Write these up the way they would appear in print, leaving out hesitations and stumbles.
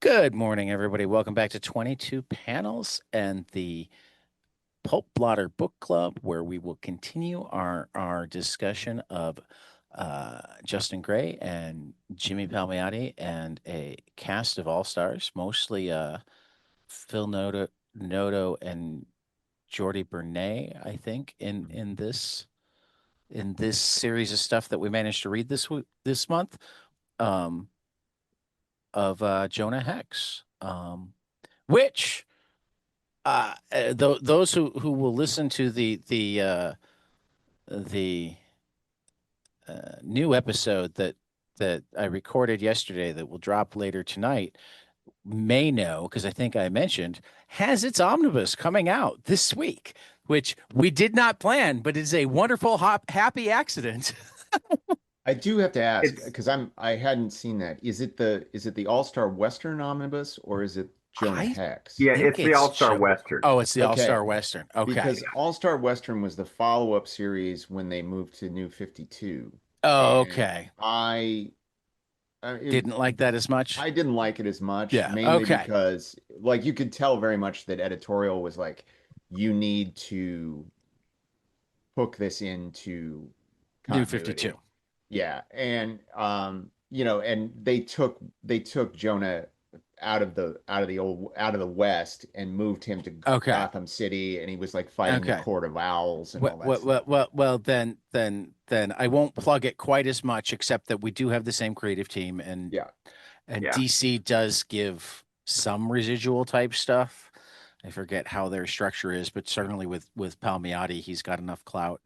Good morning, everybody. Welcome back to 22 Panels and the Pulp Blotter Book Club, where we will continue our discussion of Justin Gray and Jimmy Palmiotti and a cast of all-stars, mostly Phil Noto and Jordy Bernay, I think, in this series of stuff that we managed to read this month. Um, of Jonah Hex, which those who will listen to the new episode that I recorded yesterday that will drop later tonight may know, because I think I mentioned, has its omnibus coming out this week, which we did not plan, but it's a wonderful happy accident. I do have to ask It's because I hadn't seen that. Is it the All-Star Western Omnibus or is it Jonah I Hex? yeah, think it's the it's All-Star Joe. Western. Oh, it's the All Okay, Star Western. Okay. because All-Star Western was the follow-up series when they moved to New 52, Oh, and okay. I Didn't like that as much. I didn't like it as much, Yeah. mainly Okay. because like you could tell very much that editorial was like, you need to hook this into New 52. continuity. Yeah, and and they took Jonah out of the West and moved him to Okay. Gotham City, and he was like fighting the Okay. Court of Owls and Well, all that well, stuff. well, well, well, then I won't plug it quite as much, except that we do have the same creative team, and Yeah, and Yeah. DC does give some residual type stuff. I forget how their structure is, but certainly with Palmiotti, he's got enough clout.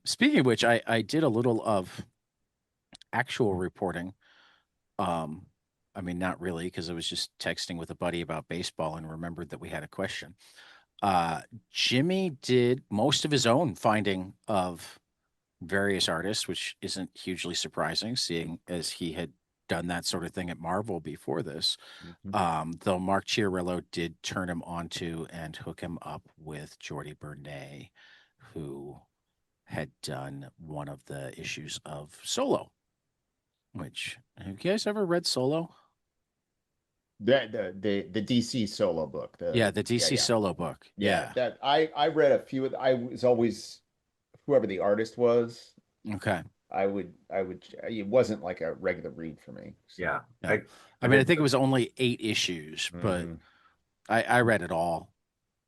Speaking of which, I did a little of actual reporting. Um, I mean, not really, because I was just texting with a buddy about baseball and remembered that we had a question. Uh, Jimmy did most of his own finding of various artists, which isn't hugely surprising, seeing as he had done that sort of thing at Marvel before this. hmm Though Mark Chiarillo did turn him onto and hook him up with Jordy Bernay, who had done one of the issues of Solo. Which, have you guys ever read Solo? the DC solo book. Yeah, The the Yeah, DC yeah, Solo book. yeah. Yeah. That I read a few of. I was always whoever the artist was. Okay. I would. It wasn't like a regular read for me. So. Yeah. Yeah. I I mean, I did. think it was only 8 issues, but hmm I read it all.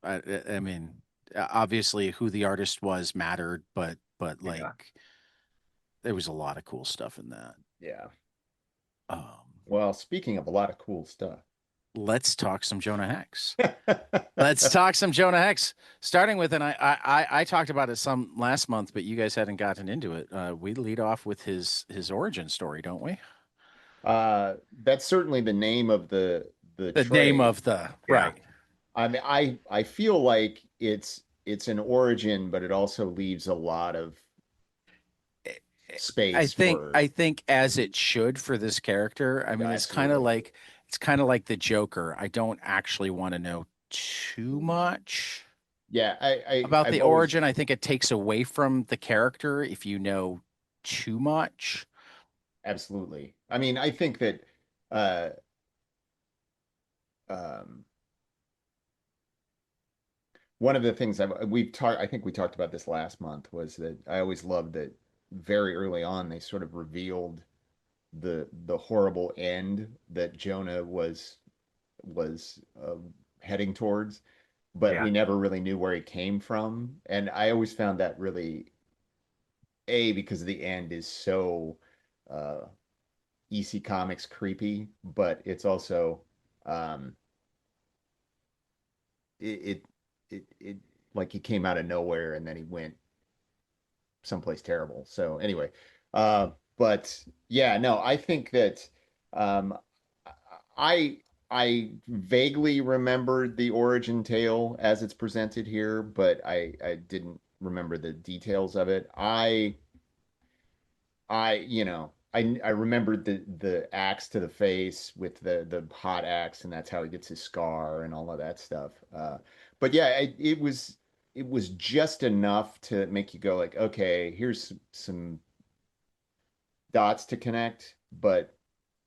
I mean, obviously, who the artist was mattered, but like Yeah. there was a lot of cool stuff in that. Yeah. Um, Well, speaking of a lot of cool stuff. let's talk some Jonah Hex. Let's talk some Jonah Hex. Starting with, and I talked about it some last month, but you guys hadn't gotten into it. We lead off with his origin story, don't we? That's certainly the name of the The name trade. of the Yeah. right. I mean, I feel like it's an origin, but it also leaves a lot of I space think for. I think as it should for this character. I mean, Absolutely. it's kind of like the Joker. I don't actually want to know too much Yeah, about I've the always origin. I think it takes away from the character if you know too much. absolutely. I mean, I think that uh um one of the things I think we talked about this last month, was that I always loved that very early on they sort of revealed the horrible end that Jonah was heading towards, but Yeah. we never really knew where he came from. And I always found that really, A, because the end is so uh EC Comics creepy, but it's also um it it like he came out of nowhere and then he went someplace terrible. So anyway, but yeah, no, I think that um, I I vaguely remembered the origin tale as it's presented here, but I didn't remember the details of it. I remembered the axe to the face with the hot axe, and that's how he gets his scar and all of that stuff. But yeah, it was just enough to make you go like, okay, here's some dots to connect, but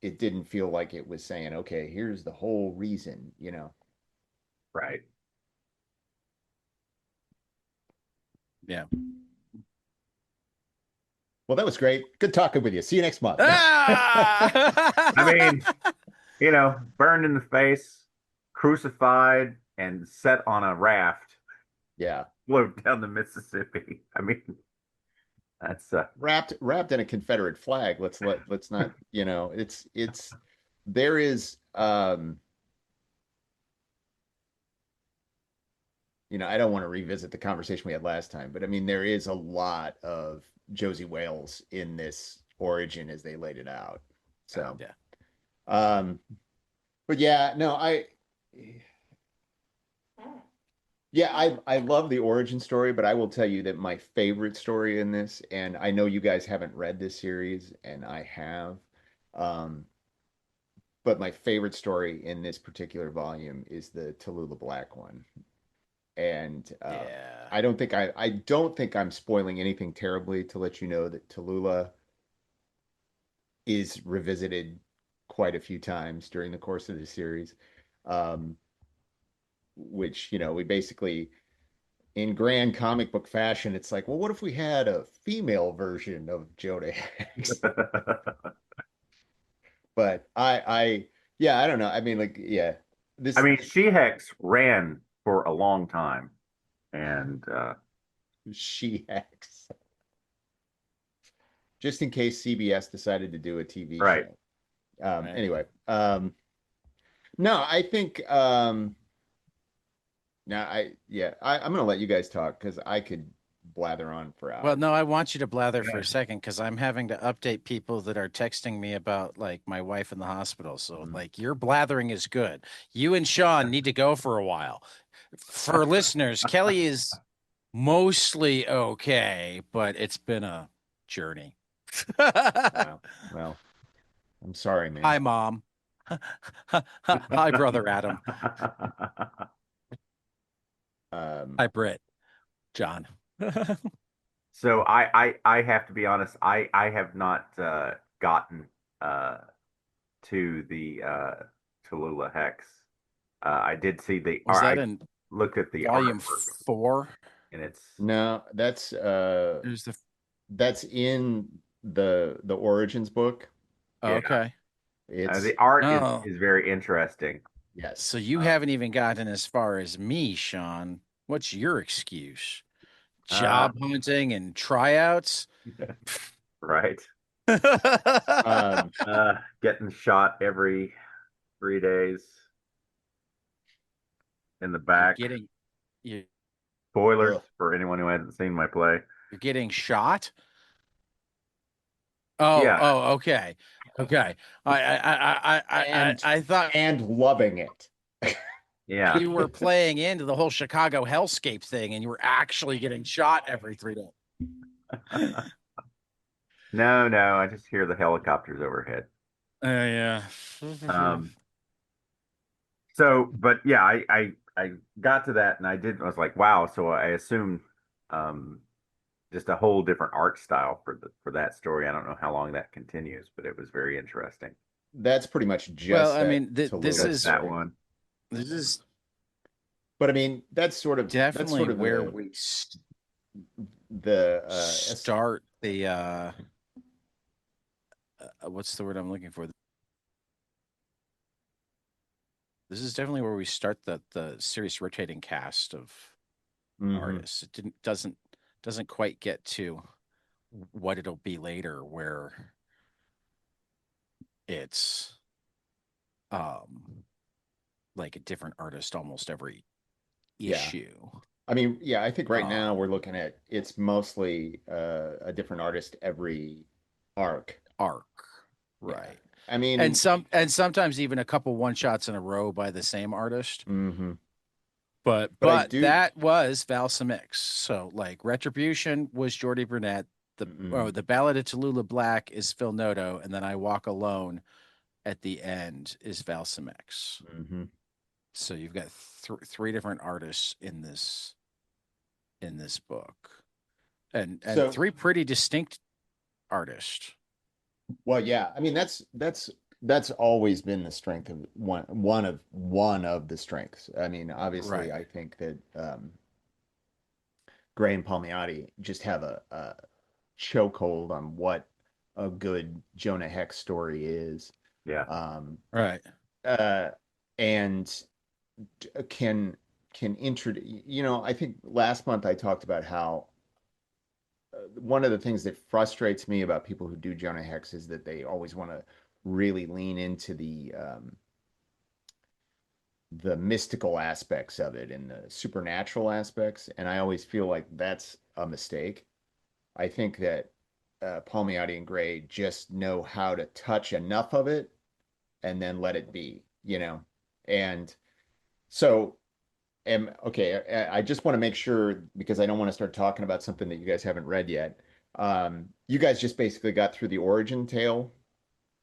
it didn't feel like it was saying, okay, here's the whole reason, Right. Yeah. Well, that was great. Good talking with you. See you next month. No. I mean, Ah! burned in the face, crucified, and set on a raft, Yeah. float down the Mississippi. I mean, that's Wrapped in a Confederate flag. Let's not, it's there is I don't want to revisit the conversation we had last time, but I mean there is a lot of Josie Wales in this origin as they laid it out. So Yeah. um but yeah, no, I love the origin story, but I will tell you that my favorite story in this, and I know you guys haven't read this series, and I have, um, but my favorite story in this particular volume is the Tallulah Black one. And Yeah. I don't think I'm spoiling anything terribly to let you know that Tallulah is revisited quite a few times during the course of the series. Um, which, we basically in grand comic book fashion, it's like, well, what if we had a female version of Jonah Hex? But yeah, I don't know. I mean, like, yeah, I this mean, She-Hex ran for a long time, and She Hex, just in case CBS decided to do a TV right. show. Right. Anyway, no, I think, now I'm gonna let you guys talk because I could blather on for Well, hours. no, I want you to blather for Yeah. a second because I'm having to update people that are texting me about like my wife in the hospital. So, Mm. like, your blathering is good. You and Sean need to go for a while. For listeners, Kelly is mostly okay, but it's been a journey. Wow. Well, I'm sorry, Hi, man. Mom. Hi, Brother Adam. Um, Hi, Britt. John. So I have to be honest. I have not gotten uh, to the Tallulah Hex. I did see the, or Was that I in looked at the volume artwork, 4? and it's no, It was the. that's in the Origins book. Oh, yeah. okay. It's The art is Oh, is very interesting. yes. so you Uh, haven't even gotten as far as me, Sean. What's your excuse? uh, Job hunting and tryouts? right. You're Um, Getting shot every 3 days in the back. getting you Spoilers ugh. for anyone who hasn't seen my play. you're getting shot? Oh, Yeah, oh, okay. Okay. and I thought and loving it. yeah. you were playing into the whole Chicago hellscape thing and you were actually getting shot every 3 days. No, no, I just hear the helicopters overhead. Yeah. Um, but yeah, I got to that and I was like, wow. So I assumed um, just a whole different art style for that story. I don't know how long that continues, but it was very interesting. That's pretty much Well, just I that mean, this Tallulah Just is that story. one. this is But I mean, that's definitely sort of where the we the start the what's the word I'm looking for? This is definitely where we start the series rotating cast of mhm. artists. It doesn't quite get to what it'll be later, where it's um like a different artist almost every Yeah. issue. I mean, yeah, I think right now we're Um, looking at it's mostly a different artist every arc. arc, Yeah. right? I And mean, sometimes even a couple one shots in a row by the same artist. mhm. But But I but do that was Val Samix. So like Retribution was Jordy Burnett. mhm, The Ballad of Tallulah Black is Phil Noto, and then I Walk Alone at the end is Val Samix. mhm. So you've got three different artists in this book, and So, three pretty distinct artists. well, yeah, I mean that's that's always been the strength of one of the strengths. I mean, obviously, Right. I think that Gray and Palmiotti just have a chokehold on what a good Jonah Hex story is. Yeah. Um, Right. uh, and can introduce, I think last month I talked about how one of the things that frustrates me about people who do Jonah Hex is that they always want to really lean into the mystical aspects of it and the supernatural aspects, and I always feel like that's a mistake. I think that Palmiotti and Gray just know how to touch enough of it and then let it be. And so, okay, I just want to make sure because I don't want to start talking about something that you guys haven't read yet. You guys just basically got through the origin tale.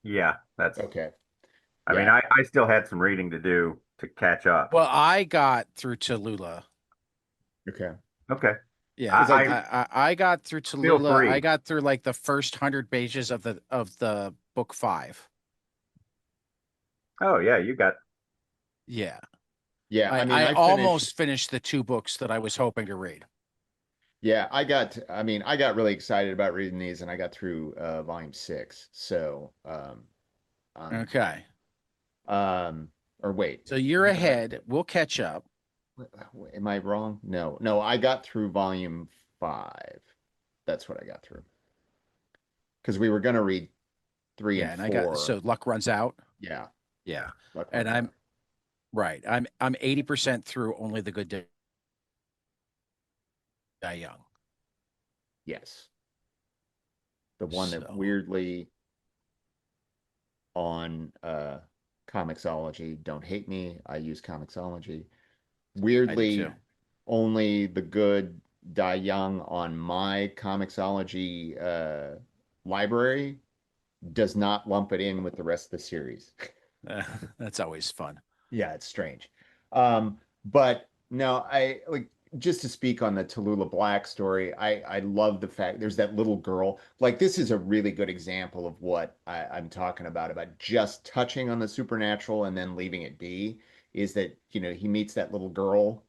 Yeah. That's, Okay. I mean, Yeah. I still had some reading to do to catch up. Well, I got through Tallulah. Okay. Okay. Yeah, Because I I did. I got through feel Tallulah. I free. got through like the first 100 pages of the book 5. Oh, yeah, you got, Yeah. Yeah. I mean, I I finished. almost finished the 2 books that I was hoping to read. Yeah, I mean, I got really excited about reading these and I got through volume 6. So, um, Okay. um, or wait, So you're when did I, ahead. We'll catch up. am I wrong? No, no, I got through volume 5. That's what I got through. Because we were going to read 3 and Yeah, and I got 4. so luck runs out. Yeah, Yeah. luck And runs I'm out. right. I'm 80% through Only the Good Die Young. Yes. The one that So weirdly on Comixology, don't hate me, I use Comixology. I do Weirdly, too. only the good die young on my Comixology library does not lump it in with the rest of the series. That's always fun. Yeah, it's strange. But no, I like just to speak on the Tallulah Black story, I love the fact there's that little girl. Like this is a really good example of what I'm talking about just touching on the supernatural and then leaving it be, is that, he meets that little girl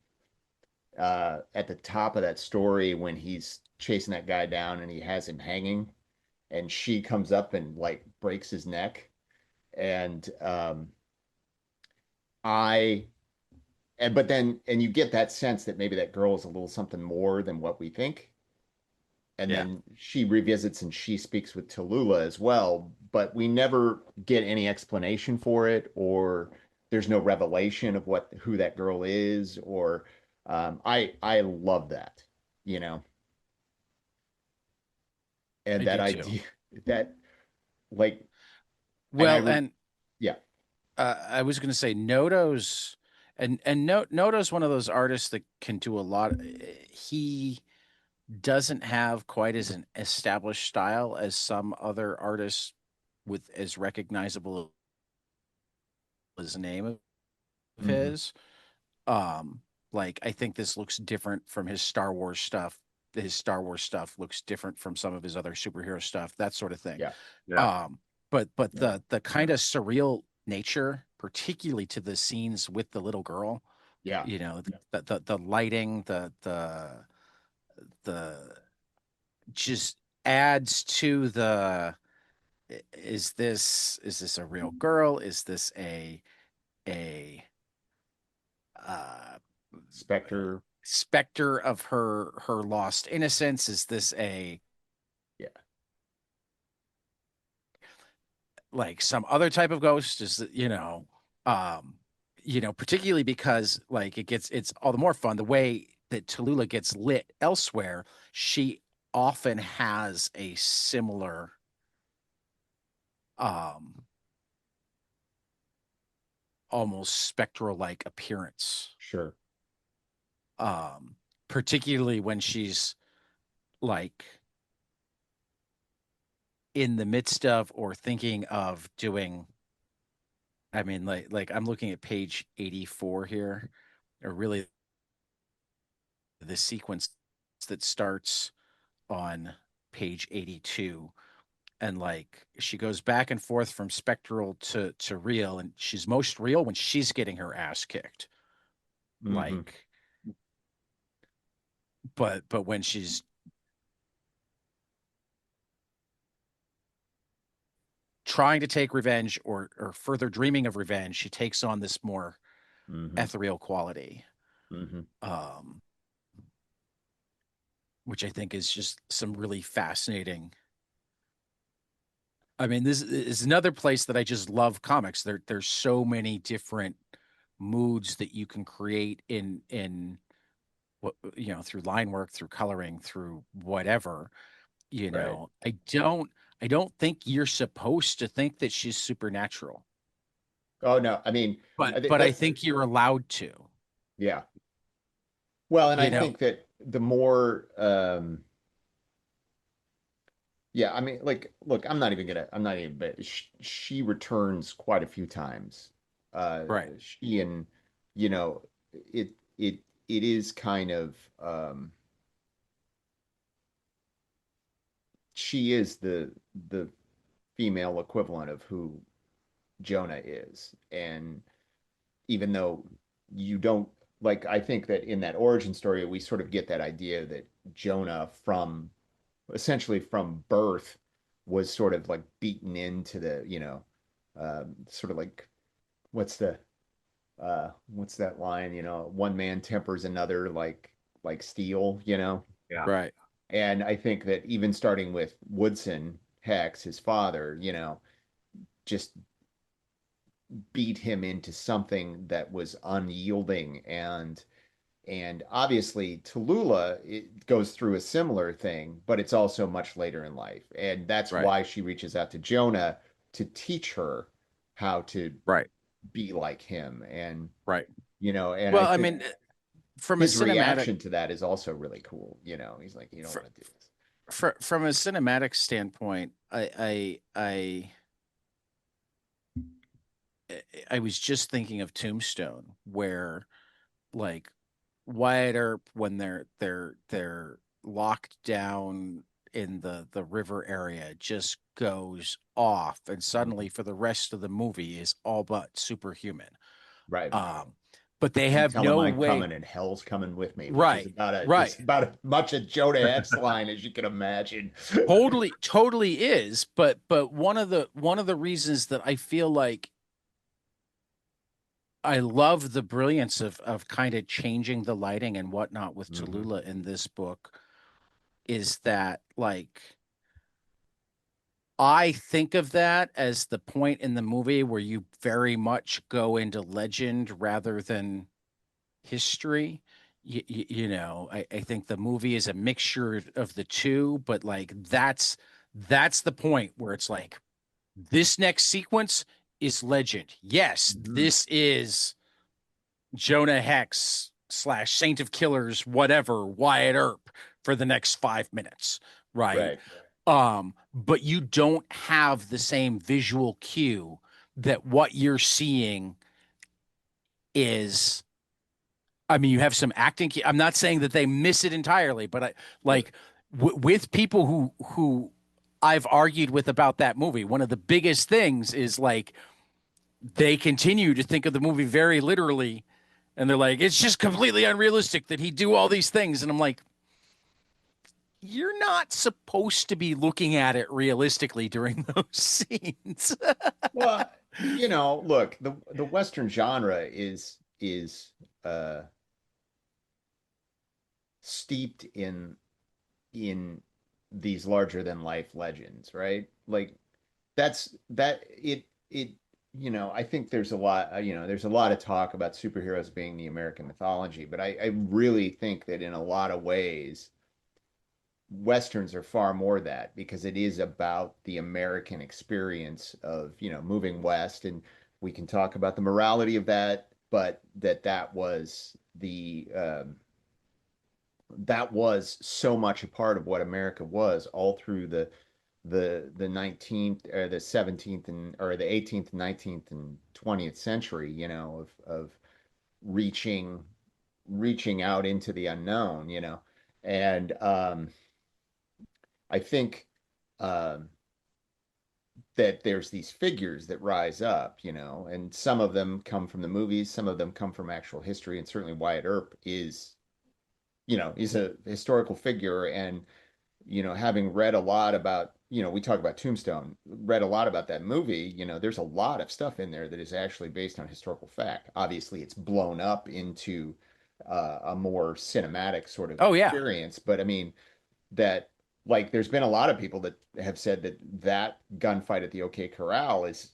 at the top of that story when he's chasing that guy down and he has him hanging, and she comes up and like breaks his neck. And I but then and you get that sense that maybe that girl is a little something more than what we think. And Yeah, then she revisits and she speaks with Tallulah as well, but we never get any explanation for it, or there's no revelation of what who that girl is, or I love that, you know, and I that do too. idea that like and Well, and yeah, I was going to say Noto's Noto's one of those artists that can do a lot. He doesn't have quite as an established style as some other artists with as recognizable as a name of hmm his. Um, like I think this looks different from his Star Wars stuff. His Star Wars stuff looks different from some of his other superhero stuff, that sort of thing. yeah, yeah. Um, but yeah, the kind of surreal nature, particularly to the scenes with the little girl, yeah, the lighting, the just adds to the is this a real girl? Is this a uh Spectre, specter of her lost innocence? Is this a yeah, like some other type of ghost? Um, particularly because like it's all the more fun the way that Tallulah gets lit elsewhere. She often has a similar um almost spectral like appearance. sure, Um, particularly when she's like in the midst of or thinking of doing. I mean, like I'm looking at page 84 here, or really the sequence that starts on page 82. and like she goes back and forth from spectral to real, and she's most real when she's getting her ass kicked. Hmm. Like, but when she's trying to take revenge or further dreaming of revenge, she takes on this more Hmm. ethereal quality, Hmm. um, which I think is just some really fascinating. I mean, this is another place that I just love comics. There's so many different moods that you can create in what, through line work, through coloring, through whatever. Right. I don't think you're supposed to think that she's supernatural, Oh no, I mean, I think but I that, think you're allowed to. yeah. Well, and I You know, think that the more, yeah, I mean, like, look, I'm not even, but she returns quite a few times. right, She and, you know, it, it, it is kind of, she is the female equivalent of who Jonah is. And even though you don't, like, I think that in that origin story, we sort of get that idea that Jonah from essentially from birth was sort of like beaten into the, sort of like what's the what's that line, one man tempers another like steel, Yeah. right, and I think that even starting with Woodson Hex, his father, just beat him into something that was unyielding. And obviously Tallulah, it goes through a similar thing, but it's also much later in life. And that's right, why she reaches out to Jonah to teach her how to right, be like him. right. And I Well, I think mean, from a his cinematic reaction to that is also really cool. He's like, you don't fr want to do this. from a cinematic standpoint, I was just thinking of Tombstone, where like Wyatt Earp, when they're locked down in the river area, just goes off, and Mhm. suddenly for the rest of the movie is all but superhuman. Right. Um, but they You have tell him no I'm way. coming and hell's coming with me, which is Right, right. about as much a Jonah Hex line as you can imagine. Totally is. But one of the reasons that I feel like I love the brilliance of kind of changing the lighting and whatnot with Hmm. Tallulah in this book is that like I think of that as the point in the movie where you very much go into legend rather than history. I think the movie is a mixture of the two, but like that's the point where it's like this next sequence is legend. Yes, Hmm. this is Jonah Hex slash Saint of Killers, whatever, Wyatt Earp for the next 5 minutes, right? Right. But you don't have the same visual cue that what you're seeing is. I mean, you have some acting. I'm not saying that they miss it entirely, but I Sure. like with people who I've argued with about that movie. One of the biggest things is like they continue to think of the movie very literally, and they're like, it's just completely unrealistic that he do all these things, and I'm like, you're not supposed to be looking at it realistically during those scenes. Well, look, the Western genre is uh steeped in these larger than life legends, right? Like that's that it I think there's a lot, there's a lot of talk about superheroes being the American mythology, but I really think that in a lot of ways Westerns are far more that because it is about the American experience of, moving west. And we can talk about the morality of that, but that was that was so much a part of what America was all through the 19th or the 17th and or the 18th, 19th and 20th century, of reaching reaching out into the unknown, and I think um that there's these figures that rise up, and some of them come from the movies, some of them come from actual history, and certainly Wyatt Earp is, he's a historical figure. And having read a lot about, we talk about Tombstone, read a lot about that movie, there's a lot of stuff in there that is actually based on historical fact. Obviously, it's blown up into a more cinematic sort of Oh yeah. experience, but I mean, that like there's been a lot of people that have said that that gunfight at the OK Corral is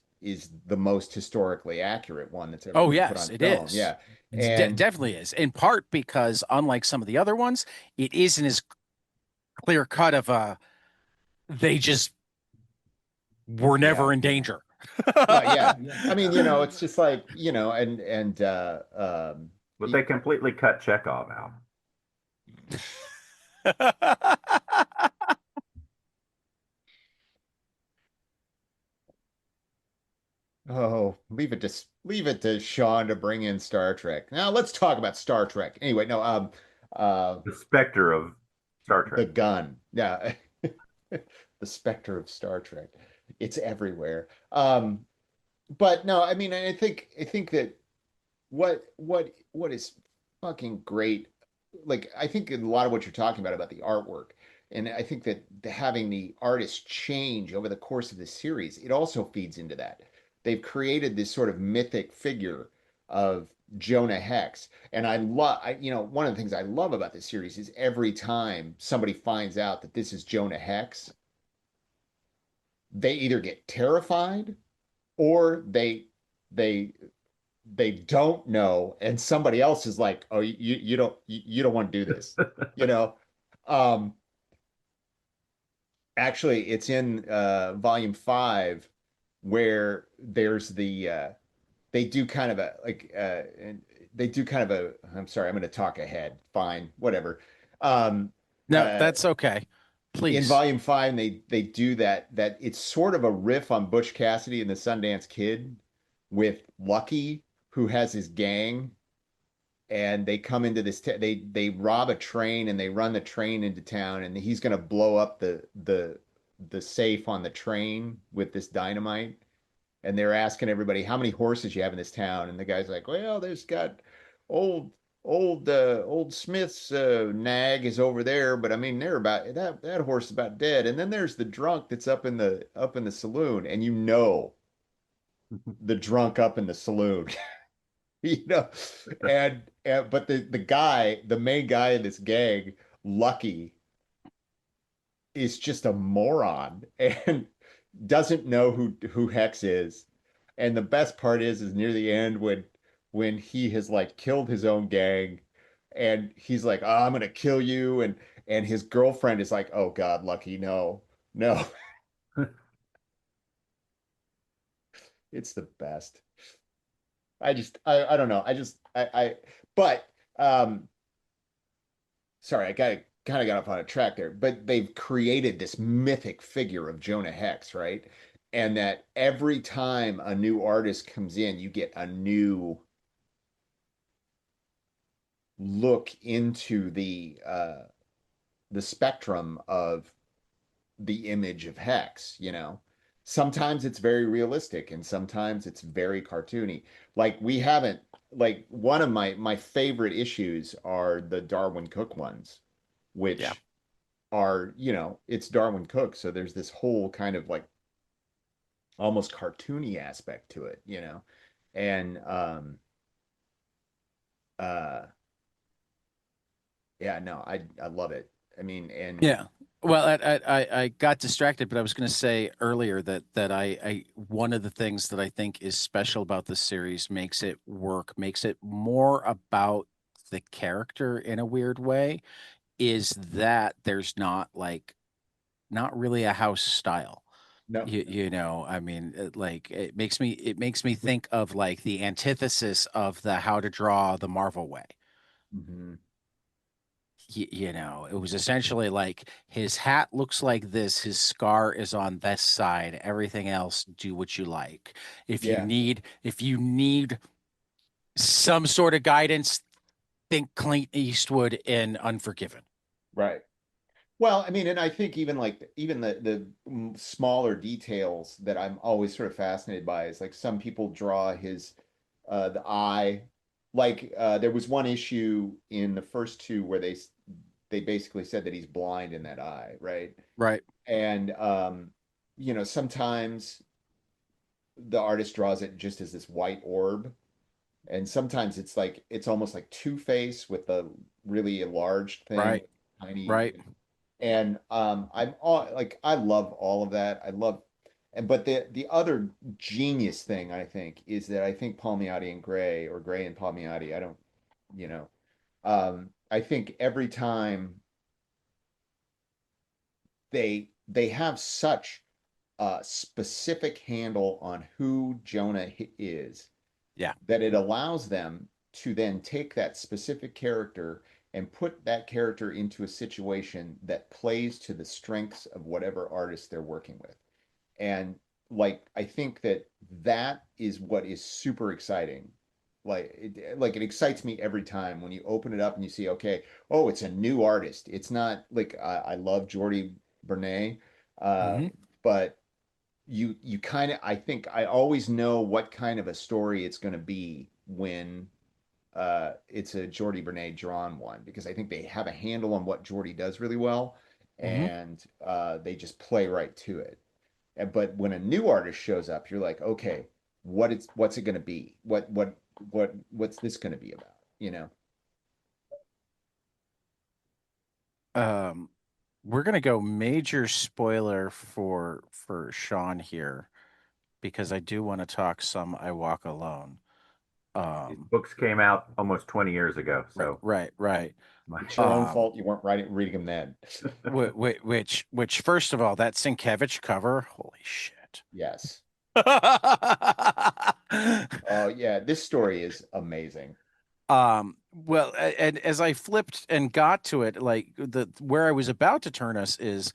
the most historically accurate one that's ever Oh been put yes, on it film. is. Yeah. And Definitely is. In part because unlike some of the other ones, it isn't as clear cut of a they just were yeah. never in danger. Well, yeah. I mean, it's just like, and But they completely cut Chekhov out. oh, leave it to Sean to bring in Star Trek. Now let's talk about Star Trek. Anyway, no, uh The specter of Star the Trek. gun. Yeah. The specter of Star Trek. It's everywhere. But no, I mean, I think that what is fucking great, like I think a lot of what you're talking about the artwork, and I think that having the artist change over the course of the series, it also feeds into that. They've created this sort of mythic figure of Jonah Hex, and one of the things I love about this series is every time somebody finds out that this is Jonah Hex, they either get terrified or they they don't know, and somebody else is like, oh, you don't want to do this, you know um actually it's in volume 5 where there's they do kind of a like and they do kind of a I'm sorry, I'm going to talk ahead, fine, whatever. um No, uh that's okay. in Please. volume 5 they do that it's sort of a riff on Butch Cassidy and the Sundance Kid with Lucky, who has his gang, and they come into this they rob a train and they run the train into town, and he's going to blow up the safe on the train with this dynamite. And they're asking everybody how many horses you have in this town, and the guy's like, well, there's got old old Smith's nag is over there, but I mean they're about that horse is about dead. And then there's the drunk that's up in the saloon, and the drunk up in the saloon. you know and but the main guy in this gang, Lucky, is just a moron and doesn't know who Hex is. And the best part is near the end when he has like killed his own gang, and he's like, oh, I'm gonna kill you. And his girlfriend is like, oh God, Lucky, no, no. It's the best. I don't know. But sorry, I kind of got off on a track there, but they've created this mythic figure of Jonah Hex, right? And that every time a new artist comes in, you get a new look into the spectrum of the image of Hex. Sometimes it's very realistic and sometimes it's very cartoony. Like we haven't like one of my favorite issues are the Darwin Cook ones, Yeah. which are, it's Darwin Cook, so there's this whole kind of like almost cartoony aspect to it. And uh yeah, no, I love it. I mean, and Yeah. Well, I got distracted, but I was going to say earlier that I one of the things that I think is special about this series makes it work, makes it more about the character in a weird way, is that there's not really a house style. no. I mean, it makes me think of like the antithesis of the how to draw the Marvel way. Mhm. It was essentially like his hat looks like this, his scar is on this side, everything else do what you like. If you Yeah, need if you need some sort of guidance, think Clint Eastwood in Unforgiven. right. Well, I mean, and I think even like even the smaller details that I'm always sort of fascinated by is like some people draw his the eye. Like there was one issue in the first two where they basically said that he's blind in that eye, right? Right. And sometimes the artist draws it just as this white orb, and sometimes it's like it's almost like Two-Face with a really enlarged thing, Right. with tiny. Right. And I'm all like I love all of that. I love and but the other genius thing I think is that I think Palmiotti and Gray or Gray and Palmiotti, I don't, you know, I think every time they have such a specific handle on who Jonah is Yeah. that it allows them to then take that specific character and put that character into a situation that plays to the strengths of whatever artist they're working with. And like I think that that is what is super exciting. Like it excites me every time when you open it up and you see, okay, oh, it's a new artist. It's not like I love Jordi Bernay, uh, Hmm. but you kind of I think I always know what kind of a story it's going to be when it's a Jordi Bernay drawn one because I think they have a handle on what Jordi does really well, Hmm. and they just play right to it. But when a new artist shows up, you're like, okay, what's it going to be? What's this going to be about? You know? Um, we're gonna go major spoiler for Sean here because I do want to talk some I Walk Alone. These Um, books came out almost 20 years ago, right, so right, right. my, It's your own Um, fault you weren't reading them then. which first of all, that Sienkiewicz cover, holy shit. Yes. Oh yeah, this story is amazing. Well, and as I flipped and got to it, like the where I was about to turn us is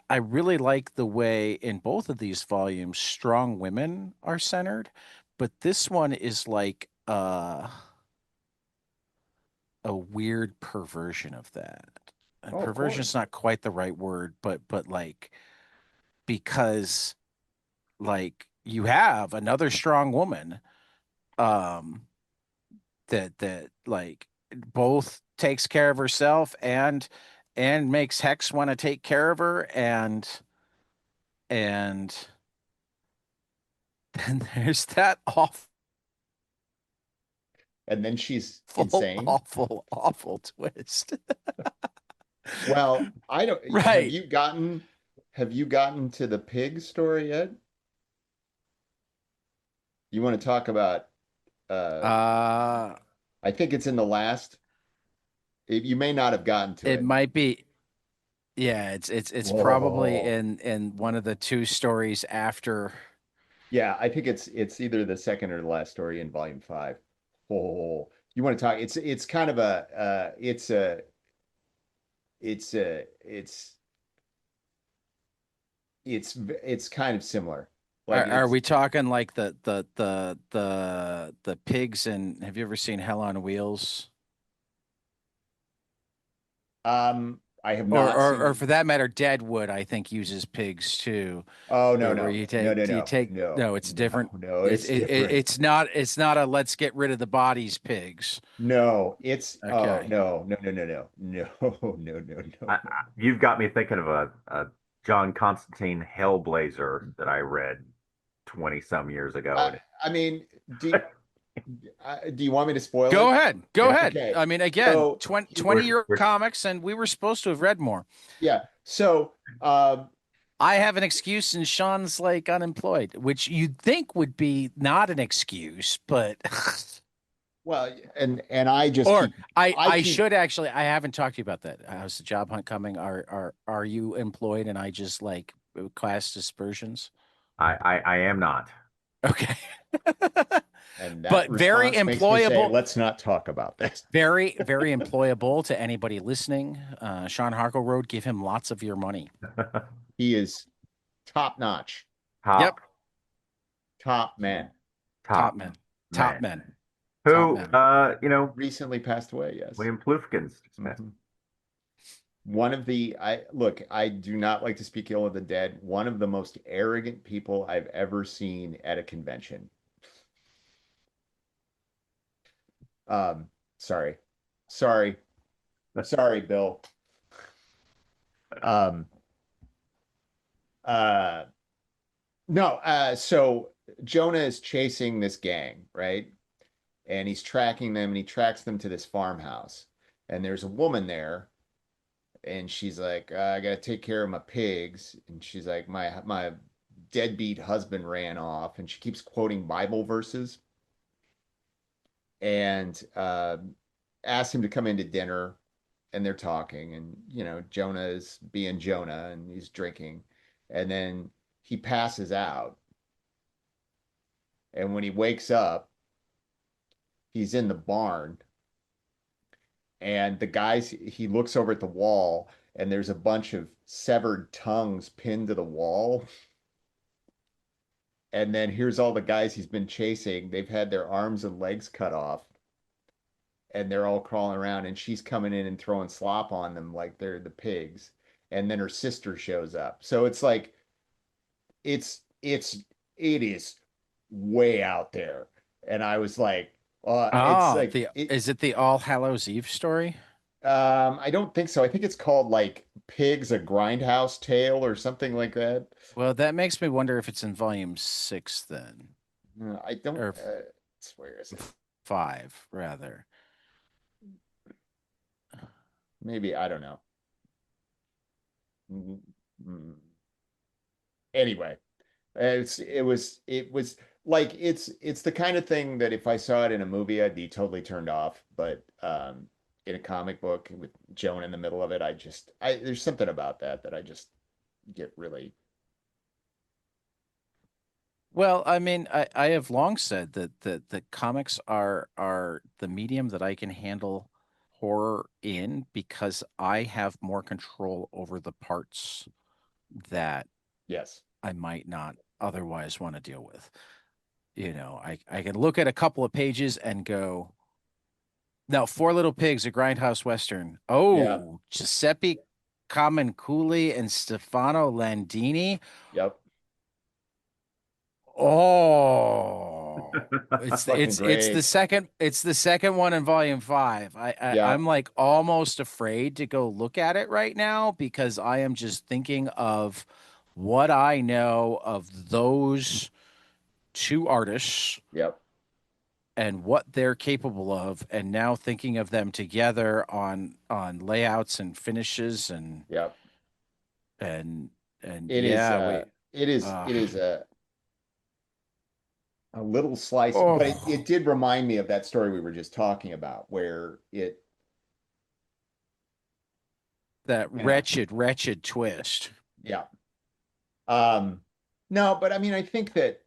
I really like the way in both of these volumes strong women are centered, but this one is like a weird perversion of that. And Oh, of perversion course. is not quite the right word, but like because like you have another strong woman um that like both takes care of herself and makes Hex want to take care of her and then there's that awful And then she's insane. awful twist. Well, I don't Right. have you gotten to the pig story yet? You want to talk about uh Uh I think it's in the last you may not have gotten to it it. might be yeah, it's probably Whoa. in one of the two stories after. Yeah, I think it's either the second or the last story in volume five. Oh, you want to talk? It's kind of a it's it's kind of similar. Like Are it's we talking like the pigs and have you ever seen Hell on Wheels? I have not Or seen. for that matter, Deadwood, I think uses pigs too. Oh no Where no no no you no take no no, it's no different. no, it's different. It's not a let's get rid of the bodies pigs. No, it's oh Okay. no no no no no no no no no. you've got me thinking of a John Constantine Hellblazer that I read 20 some years ago. I I mean, do you want me to spoil Go it? ahead. Go Yeah, ahead. Okay, I mean, again, so 20-year comics, and we were supposed to have read more. yeah, so I have an excuse, and Sean's like unemployed, which you'd think would be not an excuse, but well, and I just or keep I I keep should actually. I haven't talked to you about that. How's the job hunt coming? Are you employed? And I just like class dispersions. I am not. Okay, and that but very response makes me say, employable. let's not talk about this. Very employable to anybody listening. Sean Harkleroad, give him lots of your money. He is top notch, Yep, Top, top man. top top men, top man. men, top Who, men. Recently passed away, yes. William Plufkins just passed. Mhm. one of the I look, I do not like to speak ill of the dead. One of the most arrogant people I've ever seen at a convention. Um, sorry. Sorry. Sorry, Bill. Um, uh, no, so Jonah is chasing this gang, right? And he's tracking them and he tracks them to this farmhouse. And there's a woman there and she's like, I gotta take care of my pigs. And she's like, my deadbeat husband ran off. And she keeps quoting Bible verses and asks him to come into dinner. And they're talking, and Jonah is being Jonah, and he's drinking, and then he passes out. And when he wakes up, he's in the barn, and the guys he looks over at the wall, and there's a bunch of severed tongues pinned to the wall. And then here's all the guys he's been chasing. They've had their arms and legs cut off, and they're all crawling around, and she's coming in and throwing slop on them like they're the pigs. And then her sister shows up. So it's like it is way out there. And I was like, it's Ah, like the it is it the All Hallows Eve story? I don't think so. I think it's called like Pigs, a Grindhouse Tale or something like that. Well, that makes me wonder if it's in volume 6 then, I don't or where is it? 5 rather. Maybe I don't know. Mm, mm. Anyway, it was like it's the kind of thing that if I saw it in a movie, I'd be totally turned off. But in a comic book with Joan in the middle of it, I there's something about that I just get really. Well, I mean, I have long said that comics are the medium that I can handle horror in because I have more control over the parts that Yes. I might not otherwise want to deal with. I can look at a couple of pages and go, now, Four Little Pigs, a Grindhouse Western. Yeah. Oh, Giuseppe Camunculi and Stefano Landini. Yep. Oh, it's Fucking it's it's the great. second one in volume 5. Yeah. I'm like almost afraid to go look at it right now because I am just thinking of what I know of those two artists Yep. and what they're capable of, and now thinking of them together on layouts and finishes Yep. and and It is yeah, wait. it is a little slice, but it Oh, did remind me of that story we were just talking about where it, that you know, wretched twist. yeah. Um, no, but I mean, I think that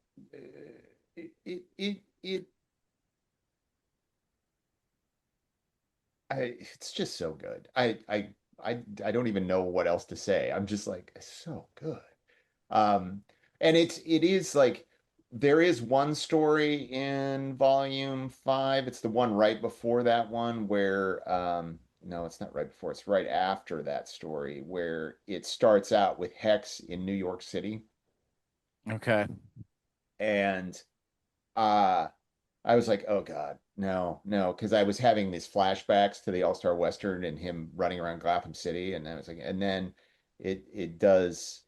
it it's just so good. I don't even know what else to say. I'm just like, it's so good. Um, and it is like there is one story in volume 5. It's the one right before that one where no, it's not right before, it's right after that story where it starts out with Hex in New York City. Okay. And uh I was like, oh God, no, no, because I was having these flashbacks to the All-Star Western and him running around Gotham City, and I was like, and then it does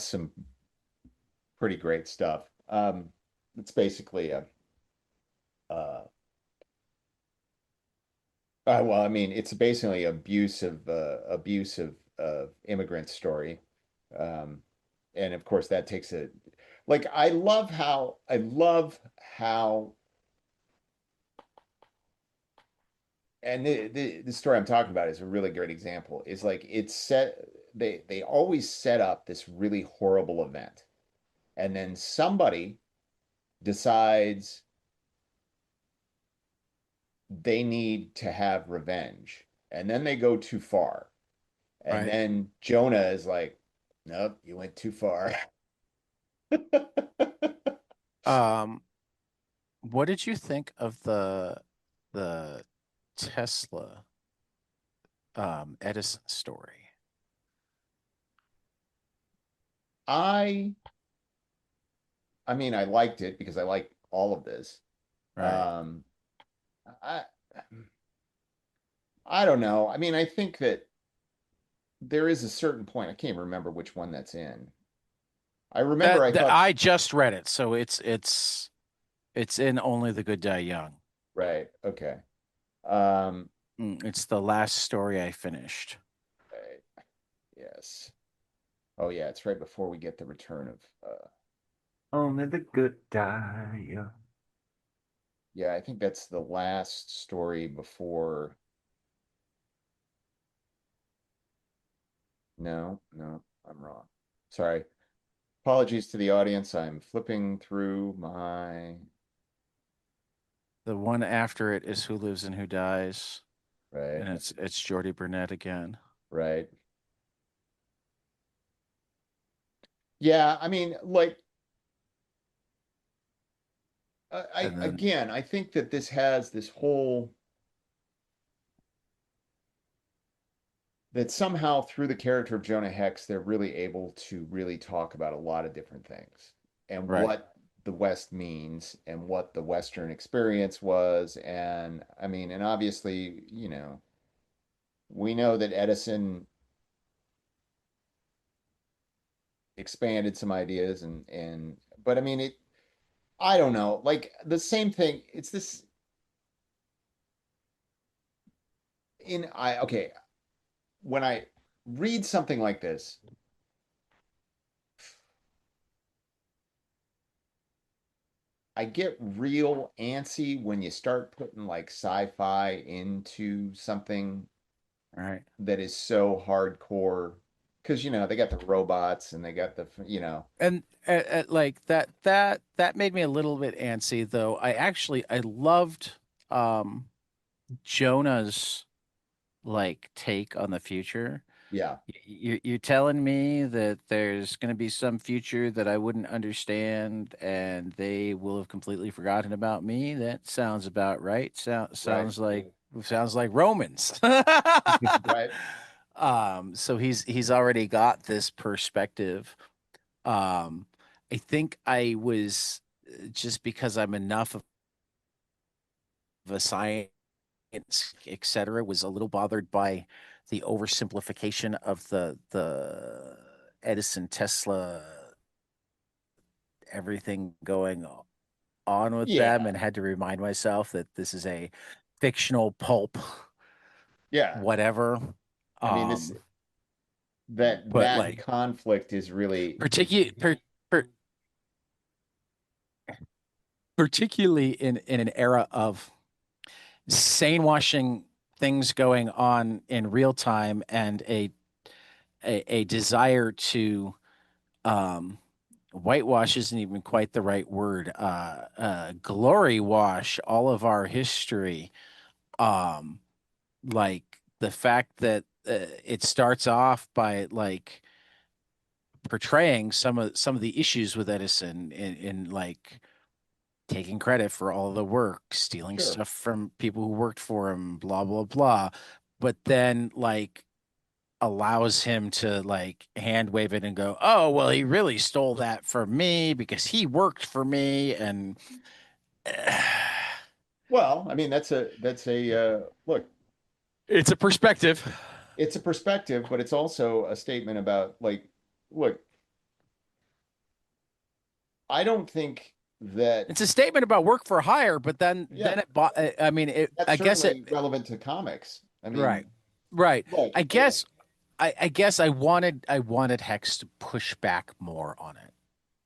some pretty great stuff. It's basically uh, well, I mean, it's basically abuse of immigrant story, um, and of course that takes a like I love how and the story I'm talking about is a really great example. Is like it's set they always set up this really horrible event, and then somebody decides they need to have revenge. And then they go too far. And Right. then Jonah is like, nope, you went too far. Um, what did you think of the Tesla Edison story? I I mean, I liked it because I like all of this. Right. Um, I I don't know. I mean, I think that there is a certain point. I can't remember which one that's in. I remember I That thought, I just read it, so it's in Only the Good Die Young. right, okay. Um, It's the last story I finished. right, yes. Oh yeah, it's right before we get the return of Only the good die young. yeah, I think that's the last story before. No, no, I'm wrong. Sorry. Apologies to the audience. I'm flipping through my The one after it is Who Lives and Who Dies, right, and it's Jordy Burnett again. right. Yeah, I mean, like I And then again, I think that this has this whole that somehow through the character of Jonah Hex, they're really able to really talk about a lot of different things and right. what the West means and what the Western experience was. And I mean, and obviously, we know that Edison expanded some ideas but I mean I don't know, like the same thing. It's this in I okay, when I read something like this, I get real antsy when you start putting like sci-fi into something Right. that is so hardcore because they got the robots and they got the. And like that made me a little bit antsy though. I loved um Jonah's like take on the future. Yeah, You're telling me that there's going to be some future that I wouldn't understand and they will have completely forgotten about me? That sounds about right. right, Sounds like Romans. right. So he's already got this perspective. Um, I think I was just because I'm enough of a science, etc., was a little bothered by the oversimplification of the Edison Tesla everything going on with them, Yeah, and had to remind myself that this is a fictional pulp, yeah. whatever. I mean, this Um, that but that like conflict is really particular. Particularly in an era of sane washing things going on in real time and a desire to um whitewash isn't even quite the right word, glory wash all of our history, um like the fact that it starts off by like portraying some of the issues with Edison in like taking credit for all the work, stealing sure. stuff from people who worked for him, blah blah blah, but then like allows him to like hand wave it and go, "Oh, well, he really stole that from me because he worked for me." And Well, I mean, that's a look. it's a perspective. It's a perspective, but it's also a statement about like, look, I don't think that, It's a statement about work for hire, but yeah, then I mean, that's I guess it certainly relevant to comics. I right, mean, right. look, I guess I guess I wanted Hex to push back more on it,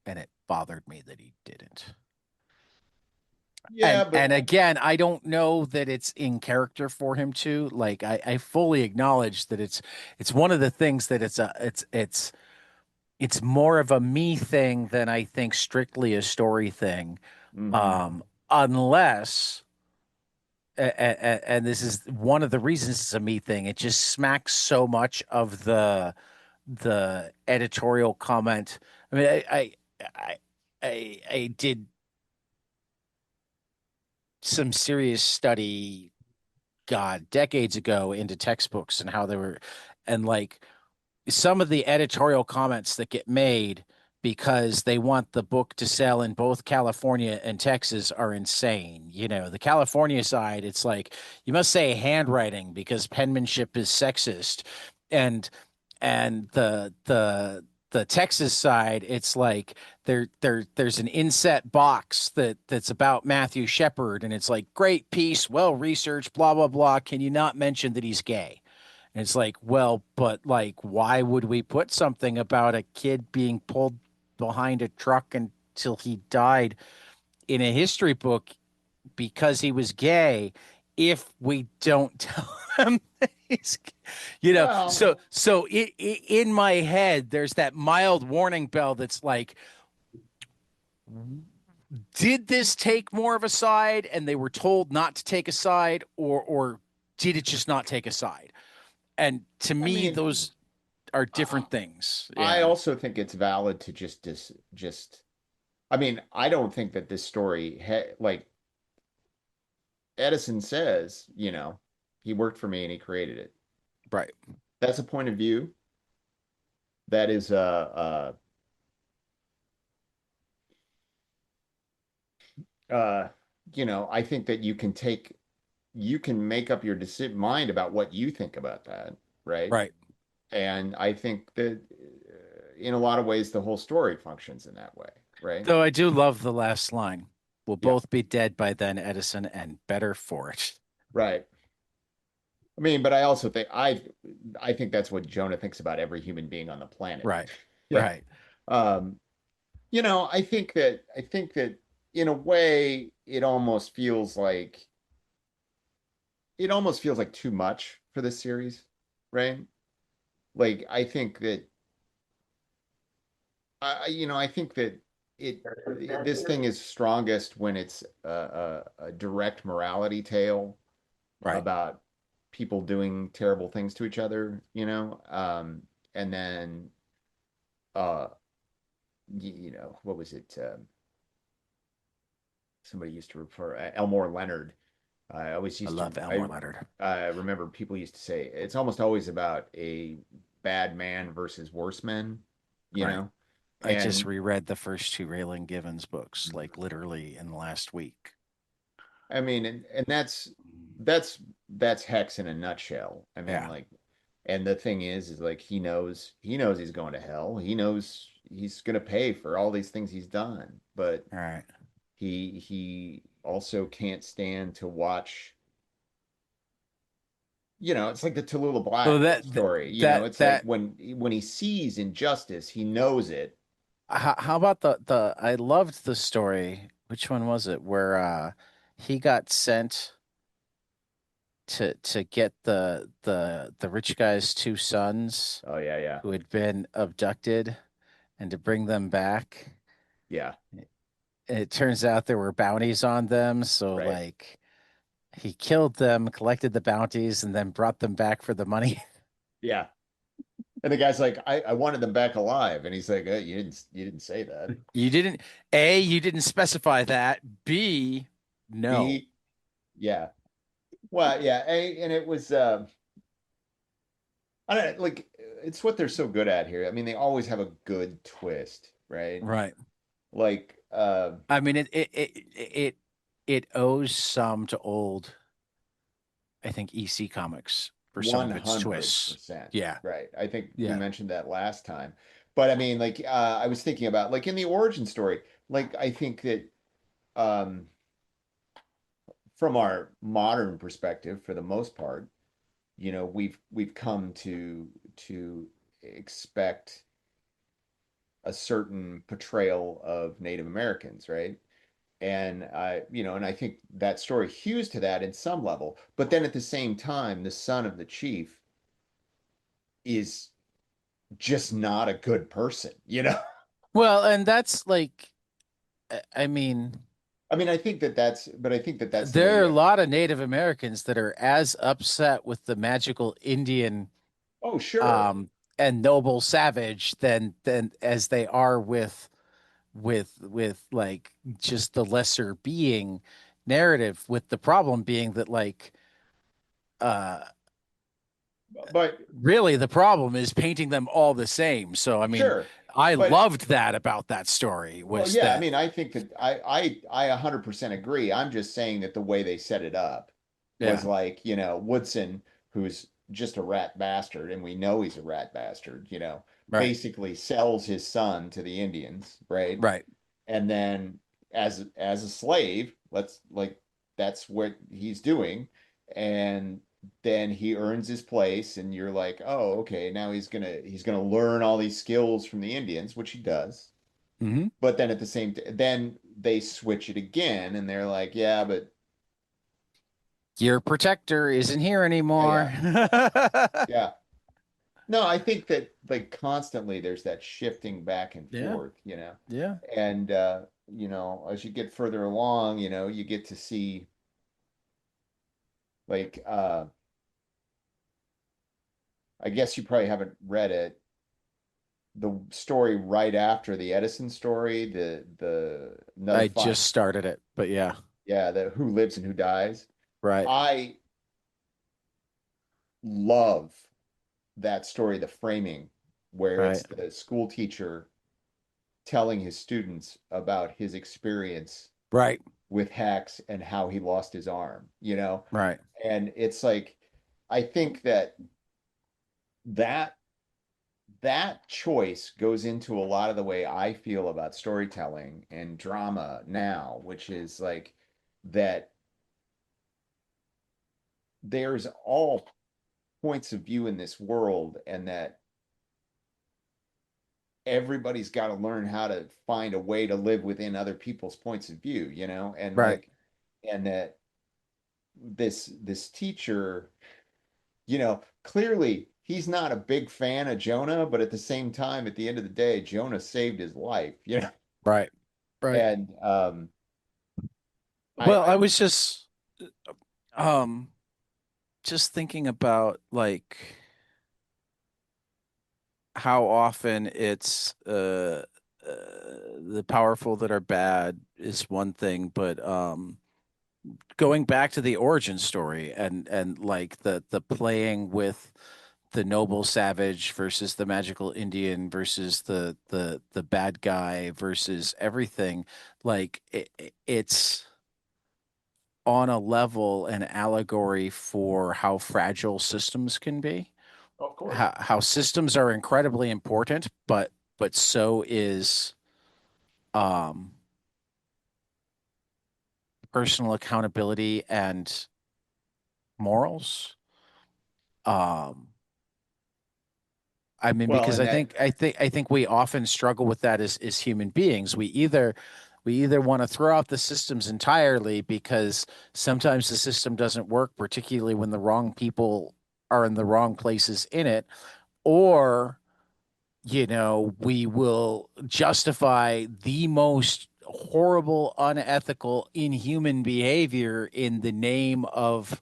and it bothered me that he didn't. yeah, And but again, I don't know that it's in character for him to. Like I fully acknowledge that it's one of the things that it's more of a me thing than I think strictly a story thing. mhm. Unless and this is one of the reasons it's a me thing. It just smacks so much of the editorial comment. I mean, I, I did some serious study God, decades ago into textbooks and how they were, and like some of the editorial comments that get made because they want the book to sell in both California and Texas are insane. You know, the California side, it's like you must say handwriting because penmanship is sexist. And the Texas side, it's like there's an inset box that's about Matthew Shepard, and it's like great piece, well researched, blah blah blah. Can you not mention that he's gay? And it's like, well, but like, why would we put something about a kid being pulled behind a truck until he died in a history book because he was gay if we don't tell him that he's, Well, so in my head, there's that mild warning bell that's like, did this take more of a side and they were told not to take a side, or did it just not take a side? And to I me, mean, those are I, different things. I Yeah. also think it's valid to just. I mean, I don't think that this story like Edison says, he worked for me and he created it. Right. That's a point of view. That is uh I think that you can make up your mind about what you think about that, right? Right. And I think that in a lot of ways the whole story functions in that way, right? Though I do love the last line. We'll Yeah, both be dead by then, Edison, and better for it. right. I mean, but I also think I think that's what Jonah thinks about every human being on the planet. Right. Yeah. Right. Um, I think that in a way it almost feels like too much for this series, right? Like I think that I think that it this thing is strongest when it's a direct morality tale Right. about people doing terrible things to each other, and then uh what was it? Somebody used to refer Elmore Leonard. I always I used to love Elmore Leonard. I remember people used to say it's almost always about a bad man versus worse men, you Right. know? I just And reread the first two Raylan Givens books, like literally in the last week. I mean, and that's that's Hex in a nutshell. I mean, Yeah. like, and the thing is like he knows he's going to hell. He knows he's going to pay for all these things he's done, but All right. he also can't stand to watch. It's like the Tallulah So Black that story. that It's like that when he sees injustice, he knows it. how about the I loved the story. Which one was it? Where he got sent to get the rich guy's two sons Oh yeah, yeah, who had been abducted and to bring them back. yeah, And it turns out there were bounties on them, so right, like he killed them, collected the bounties, and then brought them back for the money. yeah. And the guy's like, I wanted them back alive, and he's like, you didn't say that. You didn't A, you didn't specify that. B, no. B, yeah. Well, yeah, and it was I don't like it's what they're so good at here. I mean, they always have a good twist, right? Right. Like I mean it owes some to old, I think, EC comics for some of its twists. 100%. Yeah. Right. I think we Yeah. mentioned that last time. But I mean, like I was thinking about like in the origin story, like I think that um from our modern perspective, for the most part, we've come to expect a certain portrayal of Native Americans, right? And I think that story hews to that in some level, but then at the same time, the son of the chief is just not a good person. Well, and that's like I mean, I mean, I think that that's the way there are you a have. lot of Native Americans that are as upset with the magical Indian Oh, sure. um and noble savage than as they are with like just the lesser being narrative, with the problem being that like But really the problem is painting them all the same. So I mean, sure, I but loved that about that story well, was yeah, I that mean, I think that I 100% agree. I'm just saying that the way they set it up was yeah, like, Woodson, who's just a rat bastard, and we know he's a rat bastard, right, basically sells his son to the Indians, right? right. And then as a slave, let's like that's what he's doing. And then he earns his place, and you're like, oh, okay, now he's gonna learn all these skills from the Indians, which he does. Hmm. But then at the same then they switch it again, and they're like, yeah, but Your protector isn't here yeah, anymore. yeah, yeah. No, I think that like constantly there's that shifting back and Yeah, forth, yeah. and as you get further along, you get to see like I guess you probably haven't read it. The story right after the Edison story, the another I five, just started it, but yeah, yeah, the who lives and who dies. right, I love that story, the framing, where it's right, the school teacher telling his students about his experience right, with Hex and how he lost his arm. right, And it's like, I think that that choice goes into a lot of the way I feel about storytelling and drama now, which is like that there's all points of view in this world, and that everybody's got to learn how to find a way to live within other people's points of view, and right. like, and that this teacher, clearly he's not a big fan of Jonah, but at the same time, at the end of the day, Jonah saved his life. Right. Right. And Well, I I was um just thinking about like how often it's the powerful that are bad is one thing, but going back to the origin story and like the playing with the noble savage versus the magical Indian versus the bad guy versus everything, like it's on a level an allegory for how fragile systems can be. Of course. How systems are incredibly important, but so is um, personal accountability and morals. Um, I mean, Well, because and I think we often struggle with that as human beings. We either want to throw out the systems entirely because sometimes the system doesn't work, particularly when the wrong people are in the wrong places in it, or we will justify the most horrible, unethical, inhuman behavior in the name of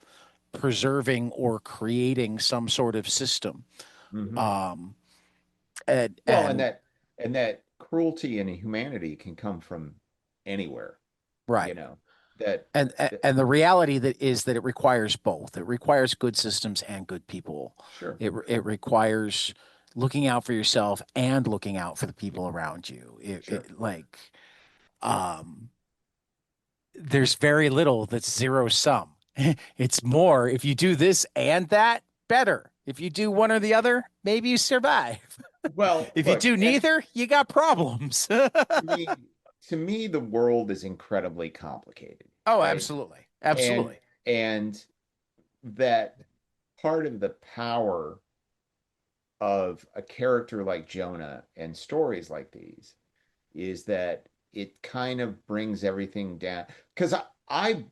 preserving or creating some sort of system. mhm. Um, and Well, and and that cruelty and humanity can come from anywhere, you right. know. That, And that and the reality that is that it requires both. It requires good systems and good people. Sure, It requires looking out for yourself and looking out for the people around you. sure. Like um there's very little that's zero sum. It's more if you do this and that, better. If you do one or the other, maybe you survive. Well, If you look, do and neither, you got problems. to me, to me, the world is incredibly complicated, Oh, right? absolutely. And Absolutely. and that part of the power of a character like Jonah and stories like these is that it kind of brings everything down. Because I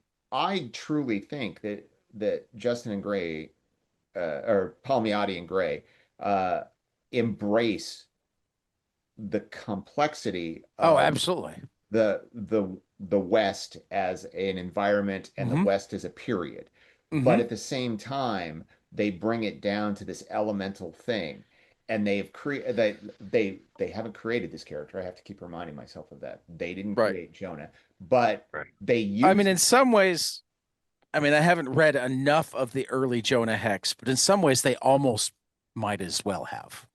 truly think that Justin and Gray, or Palmiotti and Gray, uh, embrace the complexity Oh, of absolutely. the West as an environment and the Hmm. West as a period. But Hmm. at the same time, they bring it down to this elemental thing. And they haven't created this character. I have to keep reminding myself of that. They didn't Right. create Jonah, but Right. they I mean, use in some ways, I mean, I haven't read enough of the early Jonah Hex, but in some ways they almost might as well have.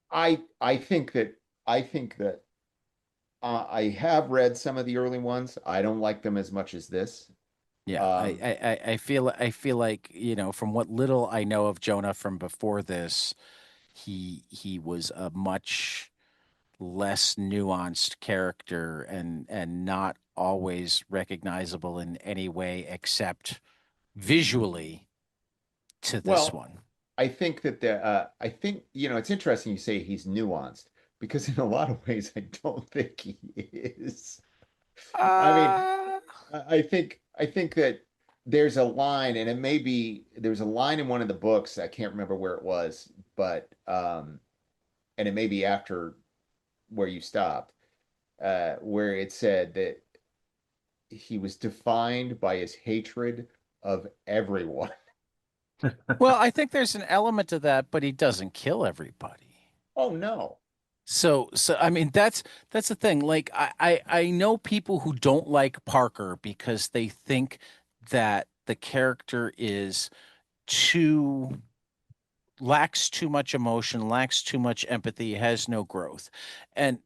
I think that I think that I have read some of the early ones. I don't like them as much as this. Yeah, Um, I feel like, from what little I know of Jonah from before this, he was a much less nuanced character and not always recognizable in any way except visually to this well, one. I think that I think, it's interesting you say he's nuanced because in a lot of ways I don't think he is. I mean, Uh, I think that there's a line, and there's a line in one of the books. I can't remember where it was, but and it may be after where you stopped, where it said that he was defined by his hatred of everyone. well, I think there's an element to that, but he doesn't kill everybody. Oh no. So I mean that's the thing. Like I know people who don't like Parker because they think that the character is too lacks too much emotion, lacks too much empathy, has no growth. And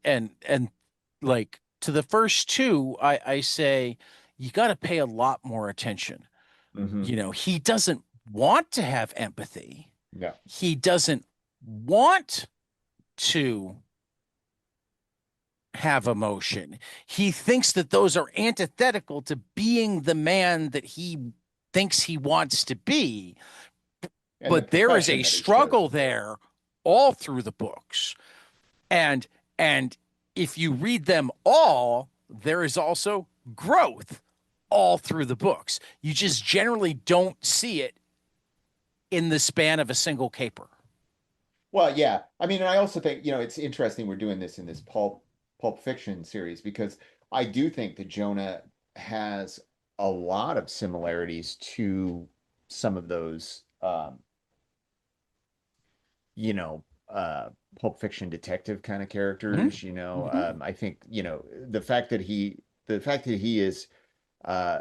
like to the first two, I say you got to pay a lot more attention. Hmm. He doesn't want to have empathy. No. He doesn't want to have emotion. He thinks that those are antithetical to being the man that he thinks he wants to be. And the But there is profession a that he's chosen. struggle there all through the books. And and if you read them all, there is also growth all through the books. You just generally don't see it in the span of a single caper. Well, yeah. I mean, and I also think, it's interesting we're doing this in this pulp fiction series because I do think that Jonah has a lot of similarities to some of those you know, Pulp Fiction detective kind of Mm-hmm. characters, Mm-hmm. I think, the fact that he is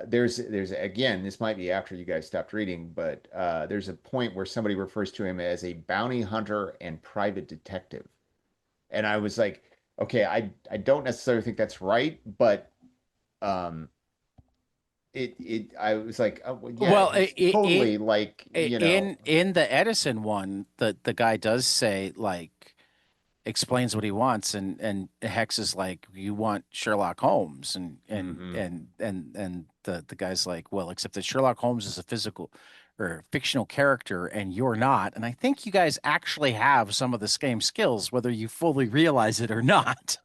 there's again, this might be after you guys stopped reading, but there's a point where somebody refers to him as a bounty hunter and private detective. And I was like, okay, I don't necessarily think that's right, but um I was like, oh, well, yeah, Well, he's totally like, in the Edison one, the guy does say like explains what he wants, and Hex is like, "You want Sherlock Holmes," mhm. and the guy's like, "Well, except that Sherlock Holmes is a physical or fictional character, and you're not, and I think you guys actually have some of the same skills, whether you fully realize it or not."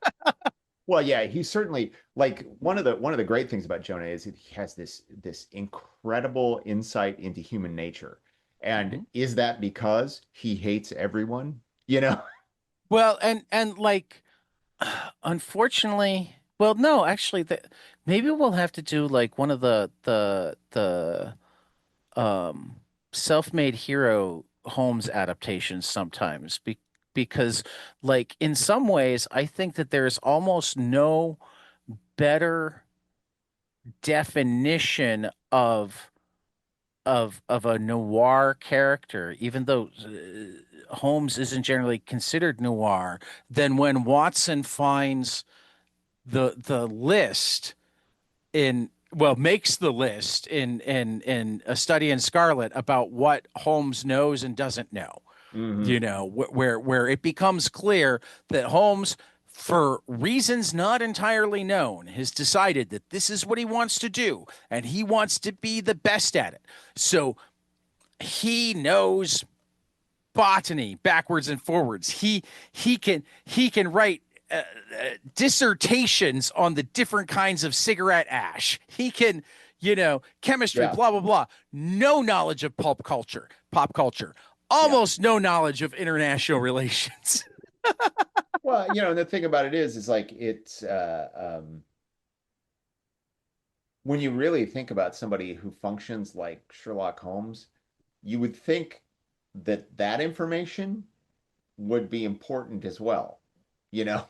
Well, yeah, he's certainly like one of the great things about Jonah is that he has this incredible insight into human nature. And Mhm. is that because he hates everyone? You know? Well, and like, unfortunately, well, no, actually, maybe we'll have to do like one of the self-made hero Holmes adaptations sometimes because like in some ways I think that there's almost no better definition of a noir character, even though Holmes isn't generally considered noir, than when Watson finds the list in well makes the list in A Study in Scarlet about what Holmes knows and doesn't know. Hmm. Where it becomes clear that Holmes, for reasons not entirely known, has decided that this is what he wants to do and he wants to be the best at it. So he knows botany backwards and forwards. He can write dissertations on the different kinds of cigarette ash. He can, chemistry, Yeah. blah blah blah. No knowledge of pop culture, Yeah. almost no knowledge of international relations. Well, and the thing about it is like it's when you really think about somebody who functions like Sherlock Holmes, you would think that information would be important as well, you know?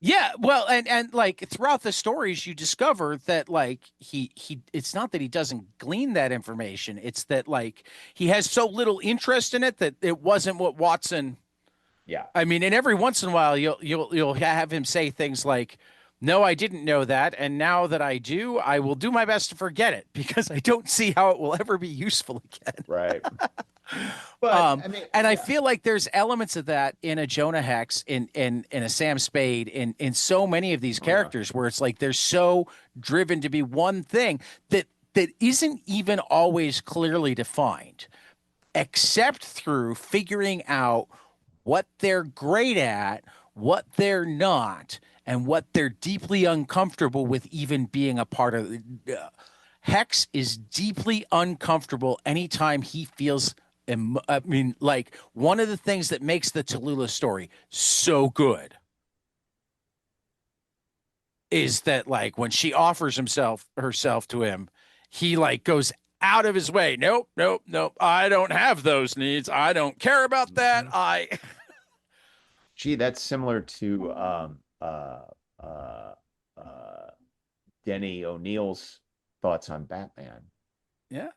Yeah, well, and like throughout the stories, you discover that like he it's not that he doesn't glean that information; it's that like he has so little interest in it that it wasn't what Watson. Yeah. I mean, and every once in a while, you'll have him say things like, "No, I didn't know that, and now that I do, I will do my best to forget it because I don't see how it will ever be useful again." Right. But I mean, And I yeah. feel like there's elements of that in a Jonah Hex, in a Sam Spade, in so many of these Oh yeah. characters where it's like they're so driven to be one thing that isn't even always clearly defined, except through figuring out what they're great at, what they're not, and what they're deeply uncomfortable with even being a part of. Hex is deeply uncomfortable anytime he feels. I mean, like one of the things that makes the Tallulah story so good is that, like, when she offers herself to him, he like goes out of his way. Nope, nope, nope. I don't have those needs. I don't care about that. Mhm. I Gee, that's similar to uh, uh, Denny O'Neill's thoughts on Batman, yeah.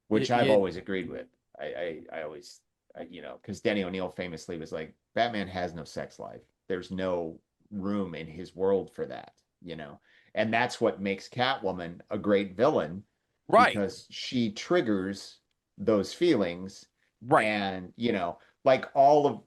which I've It always agreed with. I always, because Denny O'Neill famously was like, Batman has no sex life. There's no room in his world for that, you know? And that's what makes Catwoman a great villain right, because she triggers those feelings. right. And, like all of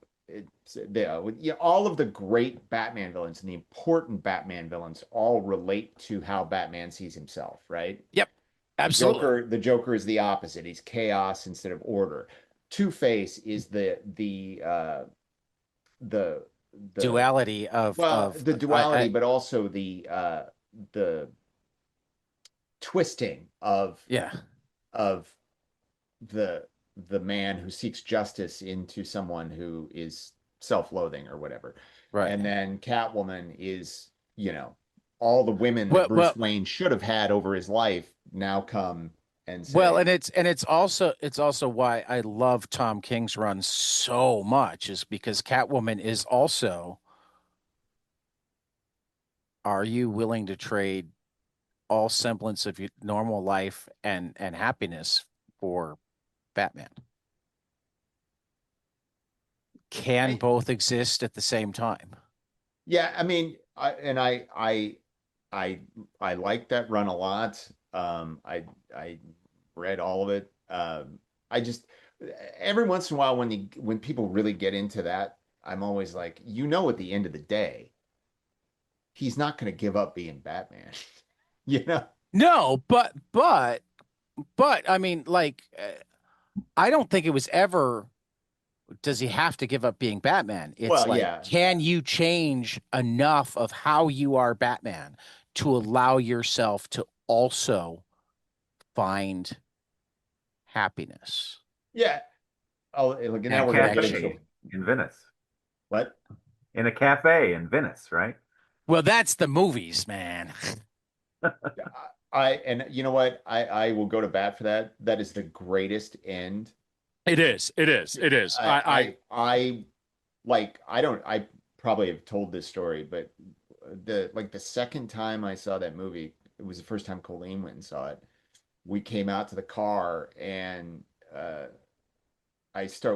all of the great Batman villains and the important Batman villains all relate to how Batman sees himself, right? Yep, The absolutely. Joker, the Joker is the opposite. He's chaos instead of order. Two-Face is the the Duality well, of the I duality, but also the twisting yeah, of the the man who seeks justice into someone who is self-loathing or whatever. right. And then Catwoman is, all the women that Well, Bruce well, Wayne should have had over his life now come and well, say, and it's also why I love Tom King's run so much is because Catwoman is also, are you willing to trade all semblance of your normal life and happiness for Batman? Can I both exist at the same time? yeah, I mean, I I like that run a lot. I read all of it. I just every once in a while when people really get into that, I'm always like, at the end of the day, he's not going to give up being Batman. You know? No, but I mean, like, I don't think it was ever, does he have to give up being Batman? It's Well, like, yeah, can you change enough of how you are Batman to allow yourself to also find happiness? yeah. Oh, look, In a now we're going to get into cafe in Venice. what? In a cafe in Venice, right? Well, that's the movies, man. And you know what? I will go to bat for that. That is the greatest end. It is. It is. It is. I like I don't I probably have told this story, but the second time I saw that movie, it was the first time Colleen went and saw it. We came out to the car and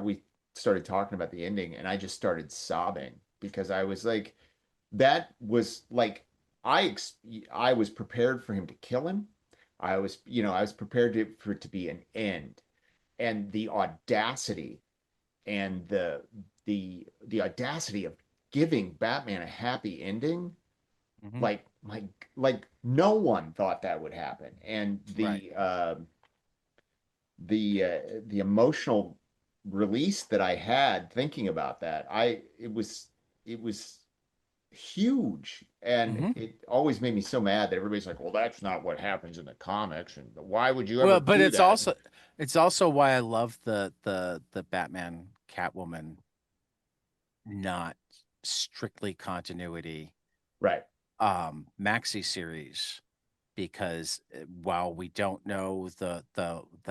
we started talking about the ending and I just started sobbing because I was like that was like I was prepared for him to kill him. I was prepared for it to be an end. And the audacity and the audacity of giving Batman a happy ending, Mhm. like no one thought that would happen. And Right. the emotional release that I had thinking about that, it was huge. And Hmm. it always made me so mad that everybody's like, well, that's not what happens in the comics. And why would you ever Well, but do that? it's also why I love the Batman Catwoman not strictly continuity Right. maxi series because while we don't know the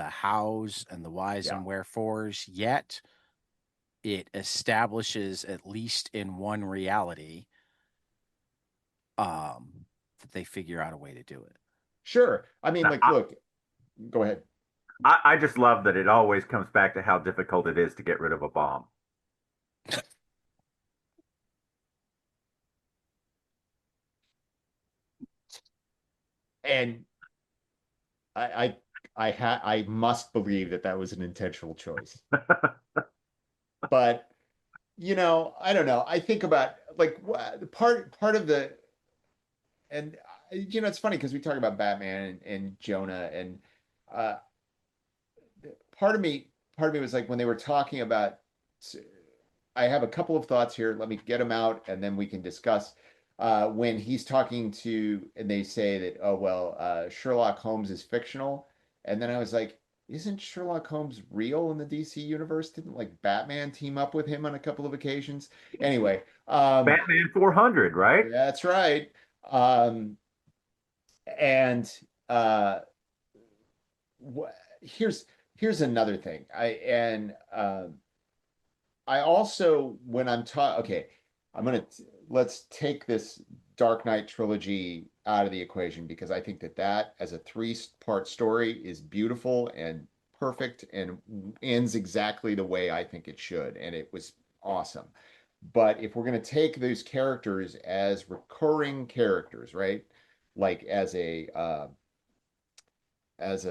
hows and the whys Yeah. and wherefores yet, it establishes, at least in one reality, that they figure out a way to do it. Sure. I mean, like, I, look, go ahead. I just love that it always comes back to how difficult it is to get rid of a bomb. And I I must believe that that was an intentional choice. But I don't know. I think about like the part of the and it's funny because we talk about Batman and Jonah and uh part of me part of me was like when they were talking about I have a couple of thoughts here. Let me get them out and then we can discuss. When he's talking to, and they say that, oh, well, Sherlock Holmes is fictional. And then I was like, isn't Sherlock Holmes real in the DC universe? Didn't like Batman team up with him on a couple of occasions? Anyway, Batman 400, right? that's right. Um, and uh, wh here's another thing. I also, when I'm taught, okay, let's take this Dark Knight trilogy out of the equation because I think that as a three-part story is beautiful and perfect and ends exactly the way I think it should. And it was awesome. But if we're going to take those characters as recurring characters, right? Like as a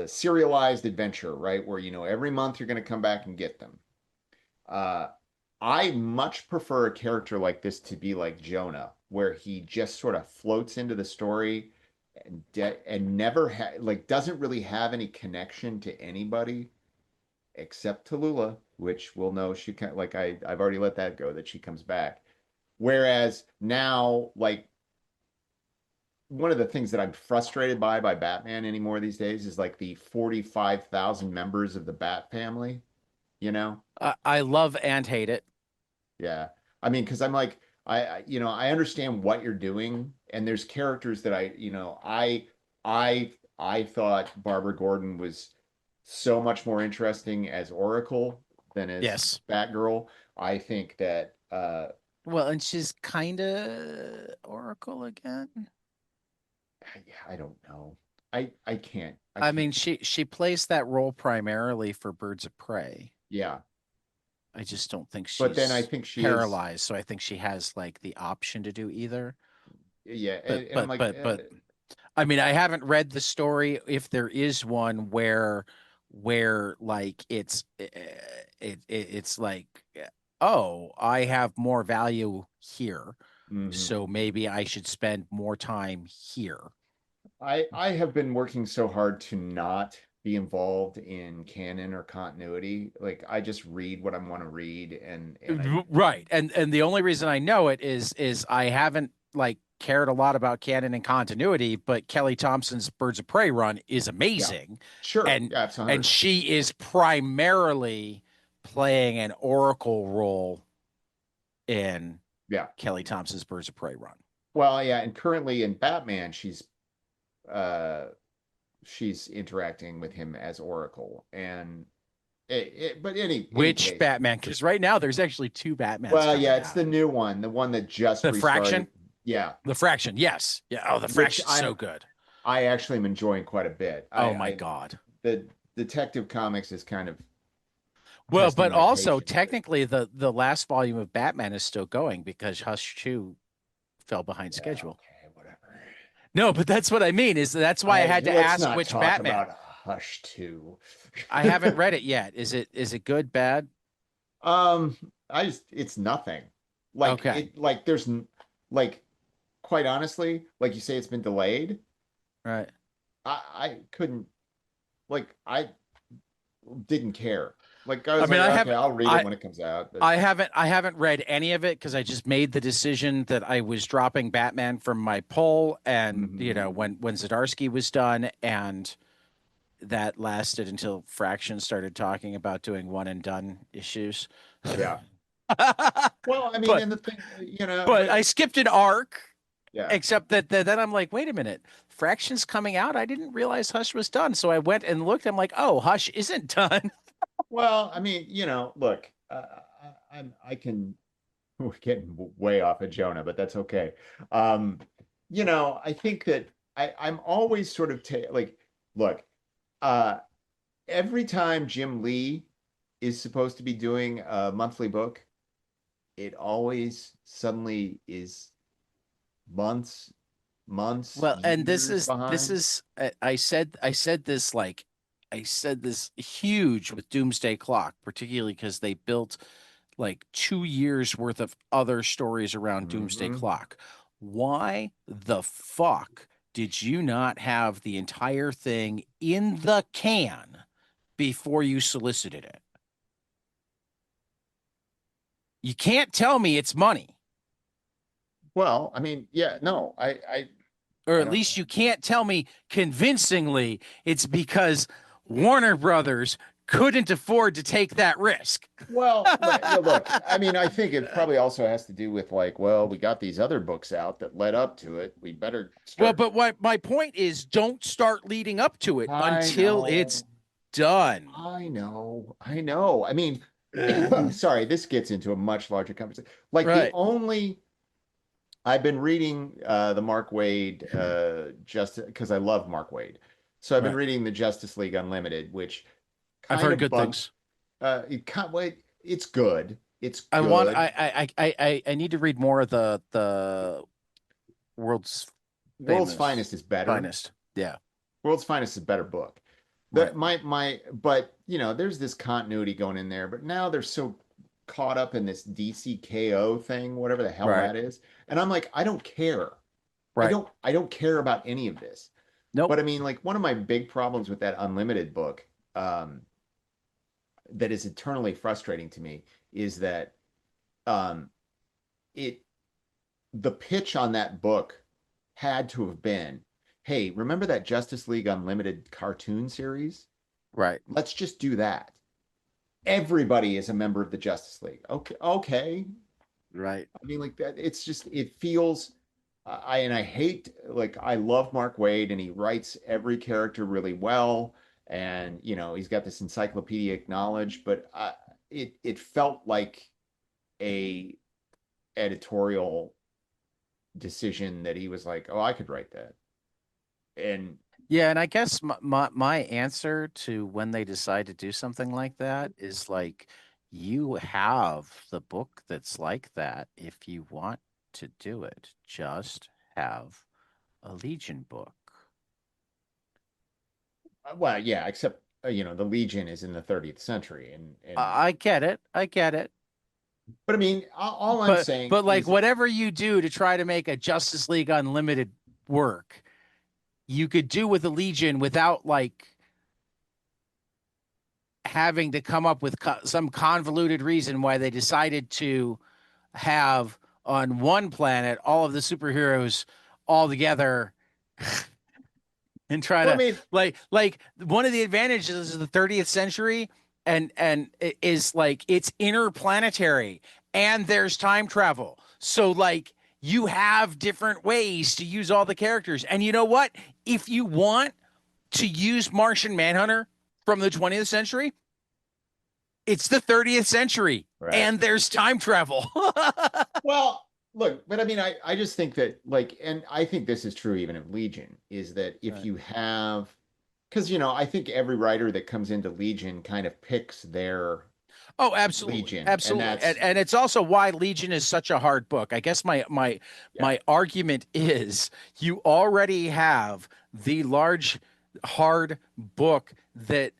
serialized adventure, right? Where every month you're going to come back and get them. Uh, I much prefer a character like this to be like Jonah, where he just sort of floats into the story and never like doesn't really have any connection to anybody except Tallulah, which we'll know she can like I've already let that go that she comes back. Whereas now, like one of the things that I'm frustrated by Batman anymore these days is like the 45,000 members of the Bat family, you know? I love and hate it. Yeah. I mean, because I'm like, I understand what you're doing, and there's characters that I thought Barbara Gordon was so much more interesting as Oracle than as Yes. Batgirl. I think that Well, and she's kind of Oracle again. I don't know. I can't. I I can't. mean, she plays that role primarily for Birds of Prey. Yeah. I just don't think But then I she's think she is. paralyzed, so I think she has like the option to do either. Yeah. But And I'm but like, but but I mean, I haven't read the story if there is one where like it's like, oh, I have more value here, mhm. so maybe I should spend more time here. I have been working so hard to not be involved in canon or continuity. Like I just read what I want to read and I Right. And the only reason I know it is I haven't like cared a lot about canon and continuity, but Kelly Thompson's Birds of Prey run is yeah, amazing. sure. And Yeah, it's and 100. she is primarily playing an Oracle role in Yeah. Kelly Thompson's Birds of Prey run. Well, yeah, and currently in Batman uh she's interacting with him as Oracle and but any Which case. Batman? Because right now there's actually two Batmans Well, yeah, coming it's out. the new one, the one that just The restarted. Fraction? Yeah, The Fraction, yes. Yeah. Oh, the which Fraction's so good. I actually am enjoying quite a bit. Oh my I God. the Detective Comics is kind of Well, testing but my also patience. technically the last volume of Batman is still going because Hush 2 fell behind Yeah, schedule. okay, whatever. No, but that's what I mean is that's why I I had to let's ask not which talk Batman. about Hush 2. I haven't read it yet. Is it good, bad? Um, it's nothing. Like Okay. like like quite honestly, like you say it's been delayed. Right. I couldn't I didn't care. Like I I was mean, like, okay, I'll read it when it comes out. But I haven't read any of it because I just made the decision that I was dropping Batman from my poll and mhm. when Zdarsky was done and that lasted until Fraction started talking about doing one and done issues. Yeah. Well, I mean, but and the thing, but but I skipped an arc, yeah. except that then I'm like, wait a minute, Fraction's coming out. I didn't realize Hush was done, so I went and looked. I'm like, oh, Hush isn't done. Well, I mean, look, I can we're getting way off of Jonah, but that's okay. Um, I think that I'm always sort of like, look, uh, every time Jim Lee is supposed to be doing a monthly book, it always suddenly is months, Well, and years this behind. is I said this huge with Doomsday Clock, particularly because they built like 2 years worth of other stories around Doomsday Hmm. Clock. Why the fuck did you not have the entire thing in the can before you solicited it? You can't tell me it's money, Well, I mean, yeah, no, or I at don't. least you can't tell me convincingly it's because Warner Brothers couldn't afford to take that risk. Well, yeah, look, I mean, I think it probably also has to do with like, well, we got these other books out that led up to it. We better Well, start. but what my point is, don't start leading up to it I until know, it's done. I know. I mean, sorry, this gets into a much larger conversation. Like the Right, only I've been reading the Mark Waid just because I love Mark Waid. So I've been right. reading the Justice League Unlimited, which I've kind heard of good bugged. things. It's good. It's I want. good. I need to read more of the world's World's famous Finest is better. finest. Yeah. World's Finest is a better book. Right. But there's this continuity going in there. But now they're so caught up in this DCKO thing, whatever the hell Right. that is. And I'm like, I don't care. Right. I don't care about any of this. Nope. But I mean, like one of my big problems with that Unlimited book, that is eternally frustrating to me is that um, it the pitch on that book had to have been, hey, remember that Justice League Unlimited cartoon series? Right. Let's just do that. Everybody is a member of the Justice League. Okay, okay. Right. I mean, like that. It's just it feels. I hate like I love Mark Waid and he writes every character really well, and he's got this encyclopedic knowledge, but it felt like a editorial decision that he was like, oh, I could write that, and Yeah, and I guess my answer to when they decide to do something like that is like you have the book that's like that if you want to do it. Just have a Legion book. well, yeah, except the Legion is in the 30th century, and I get it. I get it. but I mean, all I'm But saying but like is whatever you do to try to make a Justice League Unlimited work, you could do with the Legion without like having to come up with some convoluted reason why they decided to have on one planet all of the superheroes all together and try well, I to mean, like one of the advantages of the 30th century and is like it's interplanetary and there's time travel. So like you have different ways to use all the characters. And you know what? If you want to use Martian Manhunter from the 20th century, it's the 30th century right. and there's time travel. Well, look, but I mean, I just think that like, and I think this is true even of Legion, is that if Right. you have, because I think every writer that comes into Legion kind of picks their Oh, absolutely, Legion, and absolutely, that's and it's also why Legion is such a hard book. I guess yeah. my argument is you already have the large, hard book that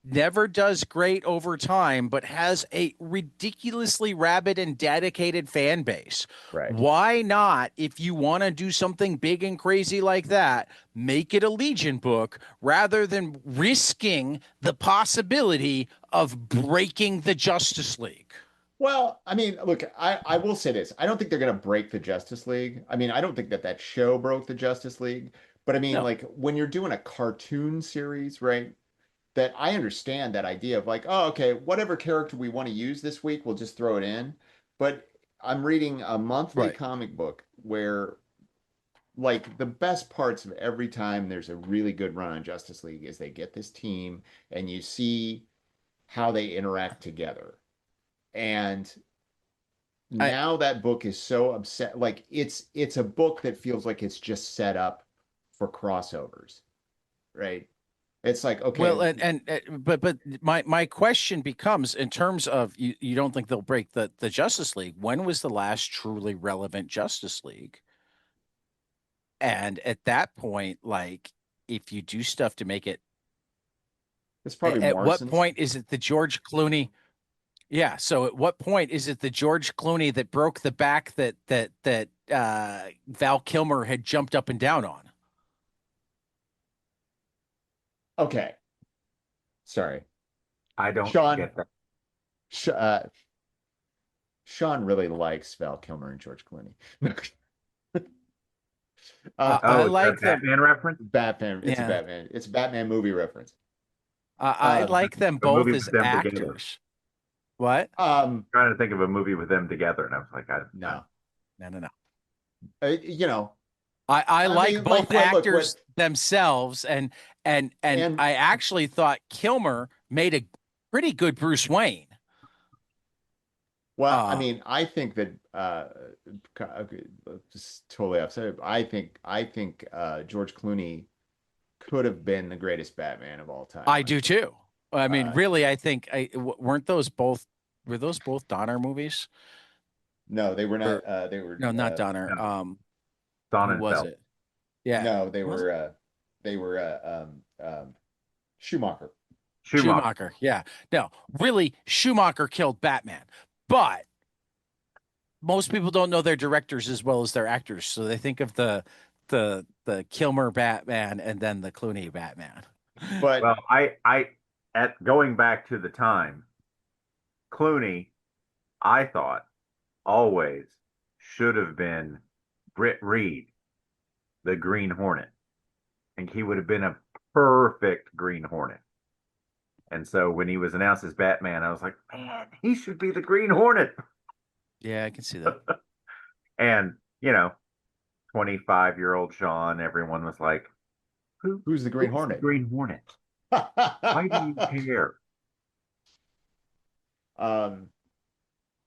never does great over time, but has a ridiculously rabid and dedicated fan base. Right. Why not, if you want to do something big and crazy like that, make it a Legion book rather than risking the possibility of breaking the Justice League? Well, I mean, look, I will say this. I don't think they're going to break the Justice League. I mean, I don't think that show broke the Justice League. But I mean, No. like when you're doing a cartoon series, right? That I understand that idea of like, oh, okay, whatever character we want to use this week, we'll just throw it in. But I'm reading a monthly Right. comic book where like the best parts of every time there's a really good run on Justice League is they get this team and you see how they interact together. And I now that book is so upset. Like it's a book that feels like it's just set up for crossovers, right? It's like, okay, well, but my question becomes in terms of you don't think they'll break the Justice League? When was the last truly relevant Justice League? And at that point, like if you do stuff to make it, it's probably at what Morrison's. point is it the George Clooney? Yeah. So at what point is it the George Clooney that broke the back that Val Kilmer had jumped up and down on? Okay, sorry. I don't Sean, get that. Sh uh, Sean really likes Val Kilmer and George Clooney. I Oh, is that a like them. Batman reference? Batman. Yeah. It's a Batman movie reference. I Um, like them A movie both as with them together. actors. What? um, Trying to think of a movie with them together, and I was like, no, No, no, no. you know, I I like mean, like both what? Look, what? actors themselves, and And I actually thought Kilmer made a pretty good Bruce Wayne. well, I Uh, mean, I think that okay, just totally upset. I think George Clooney could have been the greatest Batman of all time. I do too. I mean, Uh, really, I think weren't those both were those both Donner movies? no, they were not. Or They were no, not Donner. no, Dawn Who and was Felt. it? Yeah, no, was it they were Schumacher. Schumacher. Schumacher? Yeah, no, really, Schumacher killed Batman, but most people don't know their directors as well as their actors, so they think of the Kilmer Batman and then the Clooney Batman. But Well, at going back to the time, Clooney, I thought always should have been Britt Reed, the Green Hornet, and he would have been a perfect Green Hornet. And so when he was announced as Batman, I was like, man, he should be the Green Hornet. Yeah, I can see that. And, 25-year-old Sean, everyone was like, who's the Green who's the Hornet? Green Hornet? Why do you care? Um,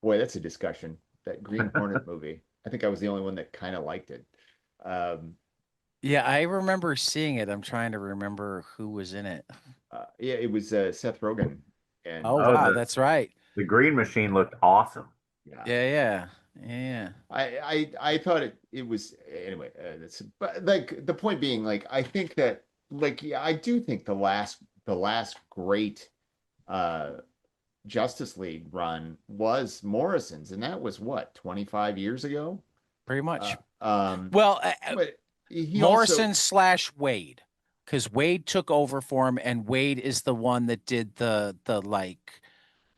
boy, that's a discussion. That Green Hornet movie. I think I was the only one that kind of liked it. Um, Yeah, I remember seeing it. I'm trying to remember who was in it. yeah, it was Seth Rogen, and Oh Oh, wow, the that's right. the Green Machine looked awesome. yeah, Yeah, yeah, yeah. I thought it was anyway. That's but like the point being, like I think that like yeah, I do think the last great uh Justice League run was Morrison's, and that was what 25 years ago. Pretty Uh, much. um, Well, but he also Morrison slash Wade, because Wade took over for him, and Wade is the one that did the like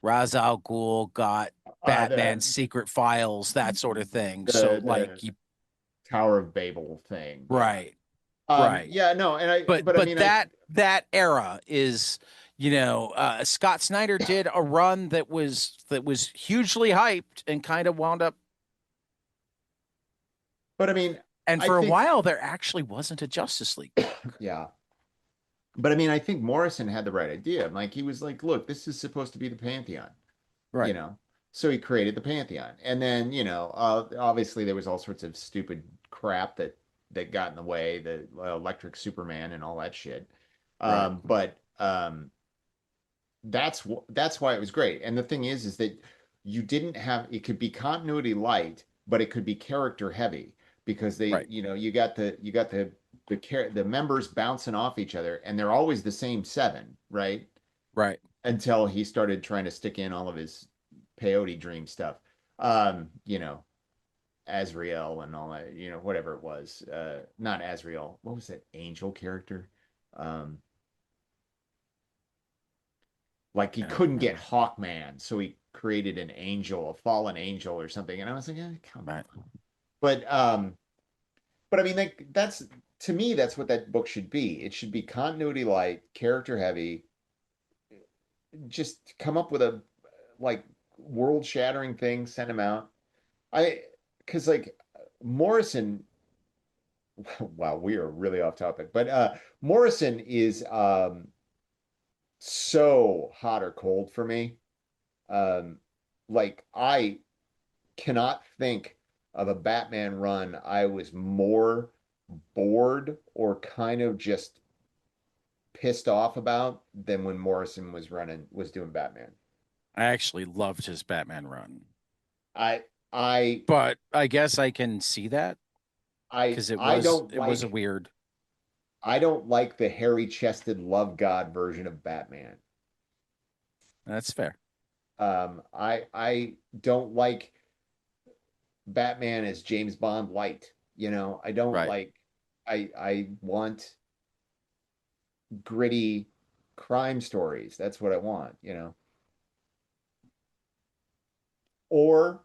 Ra's al Ghul got the Batman's secret files, that sort of thing. So the like you Tower of Babel thing. Yeah. right, right. Yeah, no, and But but I mean, that era is, Scott Snyder did a run that was hugely hyped and kind of wound up. but I mean, And I for a think, while, there actually wasn't a Justice League book. yeah, but I mean, I think Morrison had the right idea. Like, he was like, look, this is supposed to be the Pantheon, you Right. know? So he created the Pantheon. And then, obviously there was all sorts of stupid crap that got in the way, the electric Superman and all that shit. Right. But that's why it was great. And the thing is that you didn't have it could be continuity light, but it could be character heavy because Right. the members bouncing off each other, and they're always the same seven, right? Right. Until he started trying to stick in all of his peyote dream stuff. Um, you know, Azrael and all that, whatever it was. Not Azrael. What was that angel character? Um, like he I don't couldn't get remember. Hawkman, so he created an angel, a fallen angel or something. And I was like, come on. Right. But but I mean, like that's to me, that's what that book should be. It should be continuity light, character heavy. Just come up with a like world shattering thing, send him out. I because like Morrison, wow, we are really off topic, but Morrison is so hot or cold for me. Um, like I cannot think of a Batman run I was more bored or kind of just pissed off about than when Morrison was doing Batman. I actually loved his Batman run, I I but I guess I can see that because it I was don't it was a like weird. I don't like the hairy-chested love god version of Batman. That's fair. I don't like Batman as James Bond light. I don't Right. like I want gritty crime stories. That's what I want. Or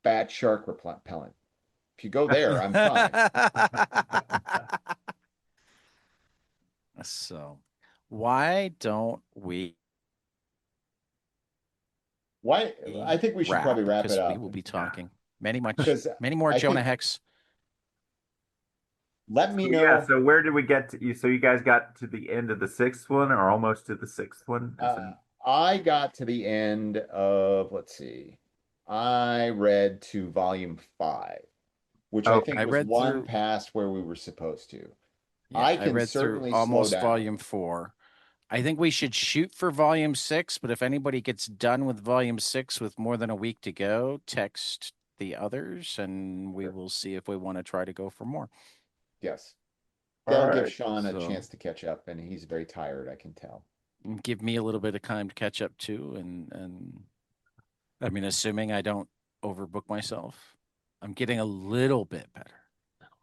bat shark repellent. If you go there, I'm fine. So, why don't we Why? I think we should wrap? probably wrap it Because we up will be Yeah. talking because many more I Jonah think Hex. let So me yeah, know. so where did we get to you? So you guys got to the end of the sixth one or almost to the sixth one? Is Uh, I got to the end of, let's see, I read to volume 5, which I okay. think I was read one through. past where we were supposed to. Yeah, I I can read through certainly slow almost down. volume 4. I think we should shoot for volume 6, but if anybody gets done with volume 6 with more than a week to go, text the others and we Sure. will see if we want to try to go for more. Yes. All That'll give right. Sean a So chance to catch up, and he's very tired, I can tell. give me a little bit of time to catch up too. And I mean, assuming I don't overbook myself, I'm getting a little bit better.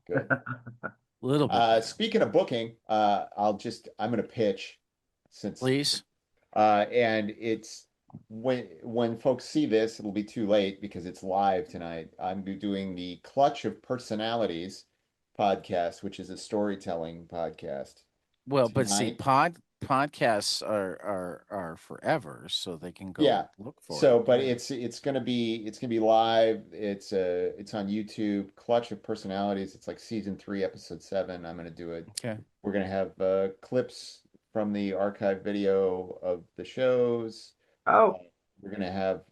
Good. Little bit better. Speaking of booking, I'm going to pitch since Please. and it's when folks see this, it'll be too late because it's live tonight. I'm doing the Clutch of Personalities podcast, which is a storytelling podcast Well, but see, tonight. podcasts are forever, so they can Yeah. go look for it. So, but Yeah. it's gonna be live. It's on YouTube. Clutch of Personalities. It's like season 3, episode 7. I'm gonna do it. Okay. We're gonna have clips from the archive video of the shows. Uh, Oh, we're gonna have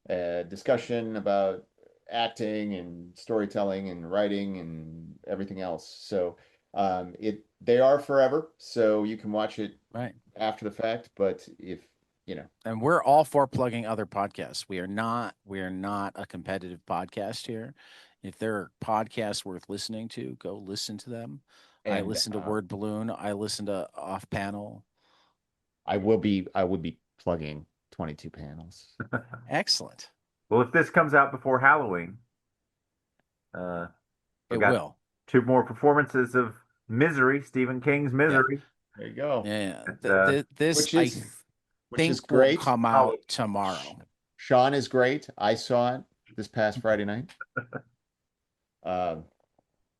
a discussion about acting and storytelling and writing and everything else. So they are forever, so you can watch it Right. after the fact. But if you know, And we're all for plugging other podcasts. We are not a competitive podcast here. If there are podcasts worth listening to, go listen to them. I and listen to Word Balloon. I listen to Off Panel. I would be plugging 22 panels. Excellent. well, if this comes out before Halloween, uh, we've It got will. 2 more performances of Misery, Stephen King's Yeah. Misery. There you go. Yeah. And, This Which I is think will great. come out tomorrow. Sean is great. I saw it this past Friday night. Um,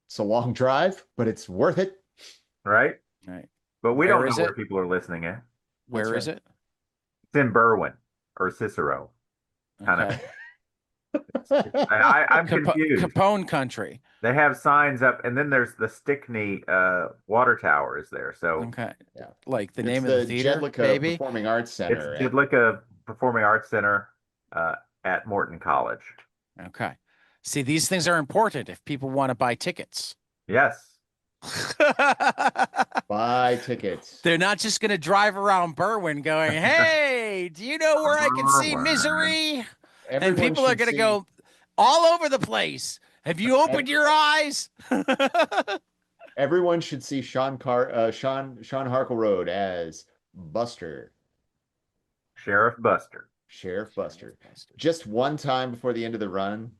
it's a long drive, but it's worth it. right? Right. But we Where don't know is where it? people are listening at. Where is right. it? It's in Berwyn or Cicero. Kind of. Okay. I'm confused. Capone country. They have signs up, and then there's the Stickney water tower is there. So Okay. Yeah. Like the It's name of the the theater, Jedlicka maybe? Performing Arts it's Center. Jedlicka Performing Arts Center uh, at Morton College. Okay. See, these things are important if people want to buy tickets. Yes. Buy tickets. They're not just going to drive around Berwyn going, hey, do you know where I can see Misery? And Everyone people are should going to see. go all over the place. Have you opened your eyes? Everyone should see Sean Harkleroad as Buster, Sheriff Buster. Sheriff Buster. Just one time before the end of the run,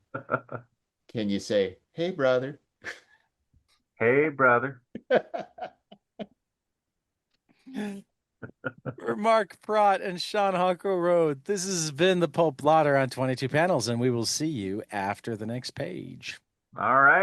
can you say, "Hey, brother"? Hey, brother. For Mark Pratt and Sean Harkleroad, this has been the Pulp Blotter on 22 Panels, and we will see you after the next page. All right.